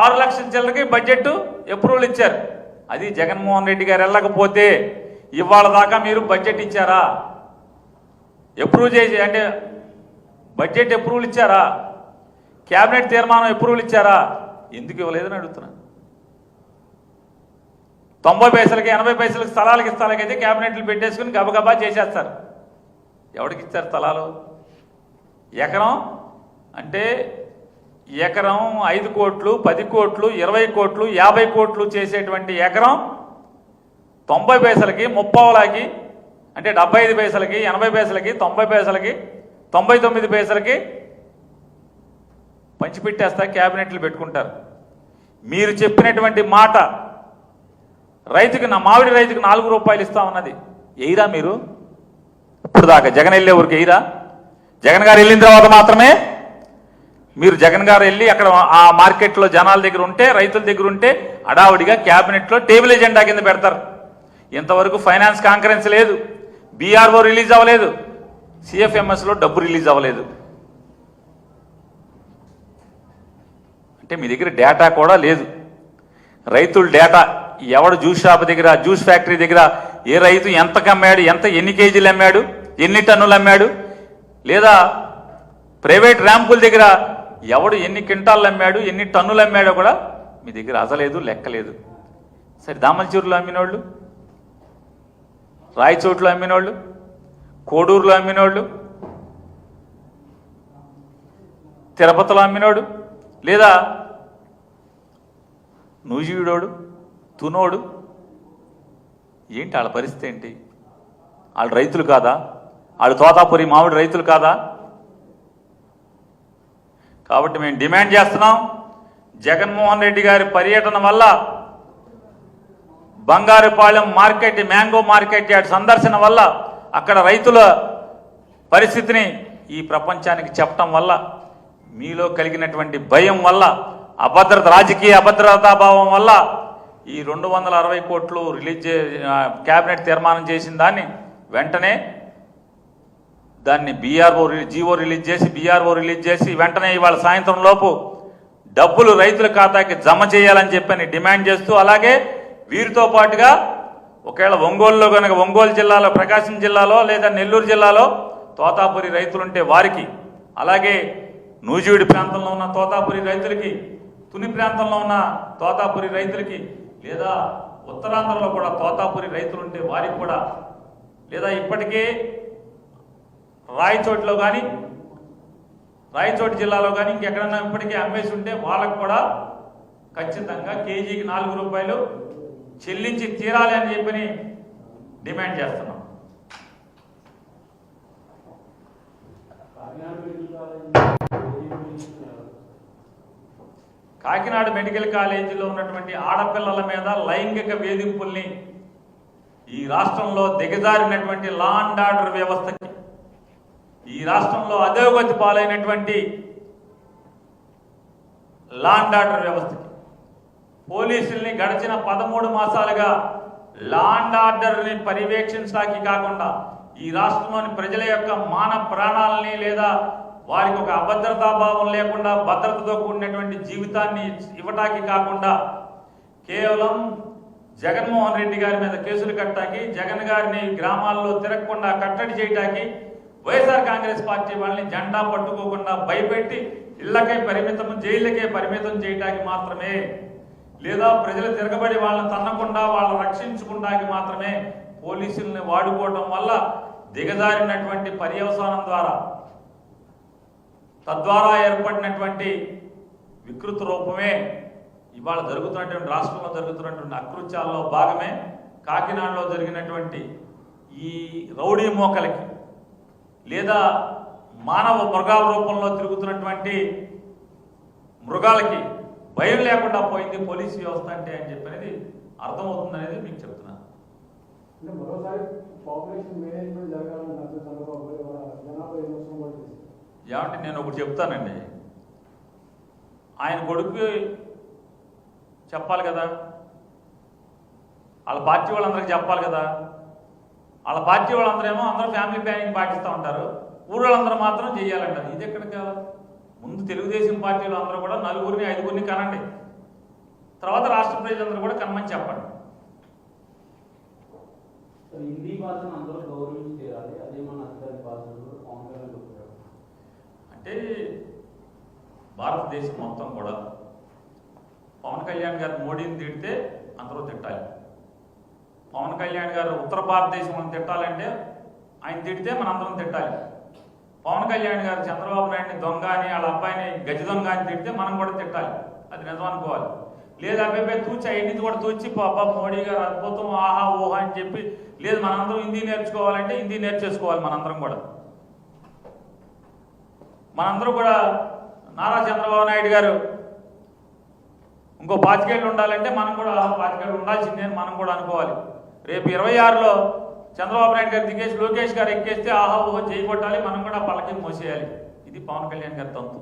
6 లక్షల చిల్లరకి బడ్జెట్ అప్రూవల్ ఇచ్చారు. అది జగన్మోహన్ రెడ్డి గారు వెళ్ళకపోతే ఇవాళ దాకా మీరు బడ్జెట్ ఇచ్చారా? అప్రూవ్ చేసి అంటే బడ్జెట్ అప్రూవల్ ఇచ్చారా? క్యాబినెట్ తీర్మానం అప్రూవల్ ఇచ్చారా? ఎందుకు ఇవ్వలేదని అడుగుతున్నా. 90 పైసలకి 80 పైసలకి స్థలాలకి ఇస్తాలకైతే క్యాబినెట్లు పెట్టేసుకుని గబగబా చేసేస్తారు. ఎవరికి ఇచ్చారు స్థలాలు? ఎకరం అంటే ఎకరం 5 కోట్లు 10 కోట్లు 20 కోట్లు 50 కోట్లు చేసేటువంటి ఎకరం 90 పైసలకి 30 అంటే 75 పైసలకి 80 పైసలకి 90 పైసలకి 99 పైసలకి పంచిపెట్టేస్తా క్యాబినెట్లు పెట్టుకుంటారు. మీరు చెప్పినటువంటి మాట రైతుకి మామిడి రైతుకి 4 రూపాయలు ఇస్తామన్నది ఎయిరా మీరు ఇప్పుడు దాకా జగన్ వెళ్ళే ఊరికి ఎయిరా? జగన్ గారు వెళ్ళిన తర్వాత మాత్రమే మీరు జగన్ గారు వెళ్ళి అక్కడ ఆ మార్కెట్లో జనాల దగ్గర ఉంటే రైతుల దగ్గర ఉంటే అడావుడిగా క్యాబినెట్లో టేబుల్ ఎజెండా కింద పెడతారు. ఇంతవరకు ఫైనాన్స్ కాన్ఫరెన్స్ లేదు, బీఆర్ఓ రిలీజ్ అవ్వలేదు, సిఎఫ్ఎంఎస్లో డబ్బు రిలీజ్ అవ్వలేదు. అంటే మీ దగ్గర డేటా కూడా లేదు. రైతుల డేటా ఎవడు జ్యూస్ షాప్ దగ్గర జ్యూస్ ఫ్యాక్టరీ దగ్గర ఏ రైతు ఎంతకు అమ్మాడు, ఎన్ని కేజీలు అమ్మాడు, ఎన్ని టన్నులు అమ్మాడు, లేదా ప్రైవేట్ ర్యాంపుల దగ్గర ఎవడు ఎన్ని క్వింటాళ్ళు అమ్మాడు, ఎన్ని టన్నులు అమ్మాడో కూడా మీ దగ్గర అసలేదు, లెక్కలేదు. సరే, దామలచూరులో అమ్మినోళ్ళు, రాయచోట్లో అమ్మినోళ్ళు, కోడూరులో అమ్మినోళ్ళు, తిరుపతిలో అమ్మినోడు, లేదా నూజివీడోడు, తునోడు, ఏంటి వాళ్ళ పరిస్థితి ఏంటి? వాళ్ళు రైతులు కాదా? వాళ్ళు తోతాపురి మామిడి రైతులు కాదా? కాబట్టి మేము డిమాండ్ చేస్తున్నాం, జగన్మోహన్ రెడ్డి గారి పర్యటన వల్ల Bangarupalem market, mango market yard సందర్శన వల్ల అక్కడ రైతుల పరిస్థితిని ఈ ప్రపంచానికి చెప్పటం వల్ల మీలో కలిగినటువంటి భయం వల్ల, అభద్రత, రాజకీయ అభద్రతాభావం వల్ల ఈ 260 కోట్లు రిలీజ్ క్యాబినెట్ తీర్మానం చేసిన దాన్ని వెంటనే దాన్ని జీవో రిలీజ్ చేసి వెంటనే ఇవాళ సాయంత్రం లోపు డబ్బులు రైతుల ఖాతాకి జమ చేయాలని చెప్పని డిమాండ్ చేస్తూ, అలాగే వీరితో పాటుగా ఒకవేళ ఒంగోలులో కనుక ఒంగోలు జిల్లాలో, ప్రకాశం జిల్లాలో లేదా నెల్లూరు జిల్లాలో తోతాపురి రైతులుంటే వారికి, అలాగే నూజివీడి ప్రాంతంలో ఉన్న తోతాపురి రైతులకి, తుని ప్రాంతంలో ఉన్న తోతాపురి రైతులకి, లేదా ఉత్తరాంధ్రలో కూడా తోతాపురి రైతులుంటే వారికి కూడా, లేదా ఇప్పటికే రాయచోటిలో కానీ రాయచోటి జిల్లాలో కానీ ఇంకెక్కడన్నా ఇప్పటికే అమ్మేసి ఉంటే వాళ్ళకు కూడా ఖచ్చితంగా కేజీకి 4 రూపాయలు చెల్లించి తీరాలి అని చెప్పని డిమాండ్ చేస్తున్నాం. కాకినాడ మెడికల్ కాలేజీలో ఉన్నటువంటి ఆడపిల్లల మీద లైంగిక వేధింపుల్ని ఈ రాష్ట్రంలో దిగజారినటువంటి లా అండ్ ఆర్డర్ వ్యవస్థకి, ఈ రాష్ట్రంలో అధోగతి పాలైనటువంటి లా అండ్ ఆర్డర్ వ్యవస్థకి, పోలీసుల్ని గడిచిన 13 మాసాలుగా లా అండ్ ఆర్డర్ని పర్యవేక్షించడానికి కాకుండా ఈ రాష్ట్రంలోని ప్రజల యొక్క మాన ప్రాణాలని లేదా వారికి ఒక అభద్రతాభావం లేకుండా భద్రతతో కూడినటువంటి జీవితాన్ని ఇవ్వటానికి కాకుండా కేవలం జగన్మోహన్ రెడ్డి గారి మీద కేసులు కట్టడానికి, జగన్ గారిని గ్రామాల్లో తిరగకుండా కట్టడి చేయడానికి, వైఎస్ఆర్ కాంగ్రెస్ పార్టీ వాళ్ళని జెండా పట్టుకోకుండా భయపెట్టి ఇళ్లకే పరిమితం, జైళ్ళకే పరిమితం చేయడానికి మాత్రమే, లేదా ప్రజలు తిరగబడి వాళ్ళని తన్నకుండా వాళ్ళని రక్షించుకోవడానికి మాత్రమే పోలీసుల్ని వాడుకోవడం వల్ల దిగజారినటువంటి పర్యవసానం ద్వారా, తద్వారా ఏర్పడినటువంటి వికృత రూపమే ఇవాళ జరుగుతున్నటువంటి రాష్ట్రంలో జరుగుతున్నటువంటి అకృత్యాల్లో భాగమే కాకినాడలో జరిగినటువంటి ఈ రౌడీ మోకలకి, లేదా మానవ మృగాల రూపంలో తిరుగుతున్నటువంటి మృగాలకి భయం లేకుండా పోయింది పోలీసు వ్యవస్థ అంటే అని చెప్పనేది అర్థమవుతుంది అనేది మీకు చెప్తున్నాను. ఏమంటే నేను ఒకటి చెప్తానండి, ఆయన కొడుకు చెప్పాలి కదా, వాళ్ళ పార్టీ వాళ్ళందరికీ చెప్పాలి కదా. వాళ్ళ పార్టీ వాళ్ళందరూ ఏమో అందరూ ఫ్యామిలీ ప్లానింగ్ పాటిస్తూ ఉంటారు, ఊళ్ళందరూ మాత్రం చేయాలంటారు. ఇది ఎక్కడ కాదు. ముందు తెలుగుదేశం పార్టీలో అందరూ కూడా 4, 5 కనండి, తర్వాత రాష్ట్ర ప్రజలందరూ కూడా కనమని చెప్పండి. అంటే భారతదేశం మొత్తం కూడా పవన్ కళ్యాణ్ గారు మోడీని తిడితే అందరూ తిట్టాలి. పవన్ కళ్యాణ్ గారు ఉత్తర భారతదేశం తిట్టాలంటే ఆయన తిడితే మనందరం తిట్టాలి. పవన్ కళ్యాణ్ గారు చంద్రబాబు నాయుడిని దొంగ అని వాళ్ళ అబ్బాయిని గజ దొంగ అని తిడితే మనం కూడా తిట్టాలి, అది నిజం అనుకోవాలి. లేదు అబ్బాయి తూచి అన్నింటి కూడా తూచి పాప మోడీ గారు అద్భుతం ఆహా ఊహా అని చెప్పి, లేదు మనందరం హిందీ నేర్చుకోవాలంటే హిందీ నేర్చేసుకోవాలి. మనందరం కూడా నారా చంద్రబాబు నాయుడు గారు ఇంకో 5 ఏళ్ళు ఉండాలంటే మనం కూడా 5 ఏళ్ళు ఉండాల్సిందే అని మనం కూడా అనుకోవాలి. రేపు 26లో చంద్రబాబు నాయుడు గారు దిగేసి లోకేష్ గారు ఎక్కేస్తే ఆహా ఊహ చేయగొట్టాలి, మనం కూడా పల్లకి మోసేయాలి. ఇది పవన్ కళ్యాణ్ గారి తంతు.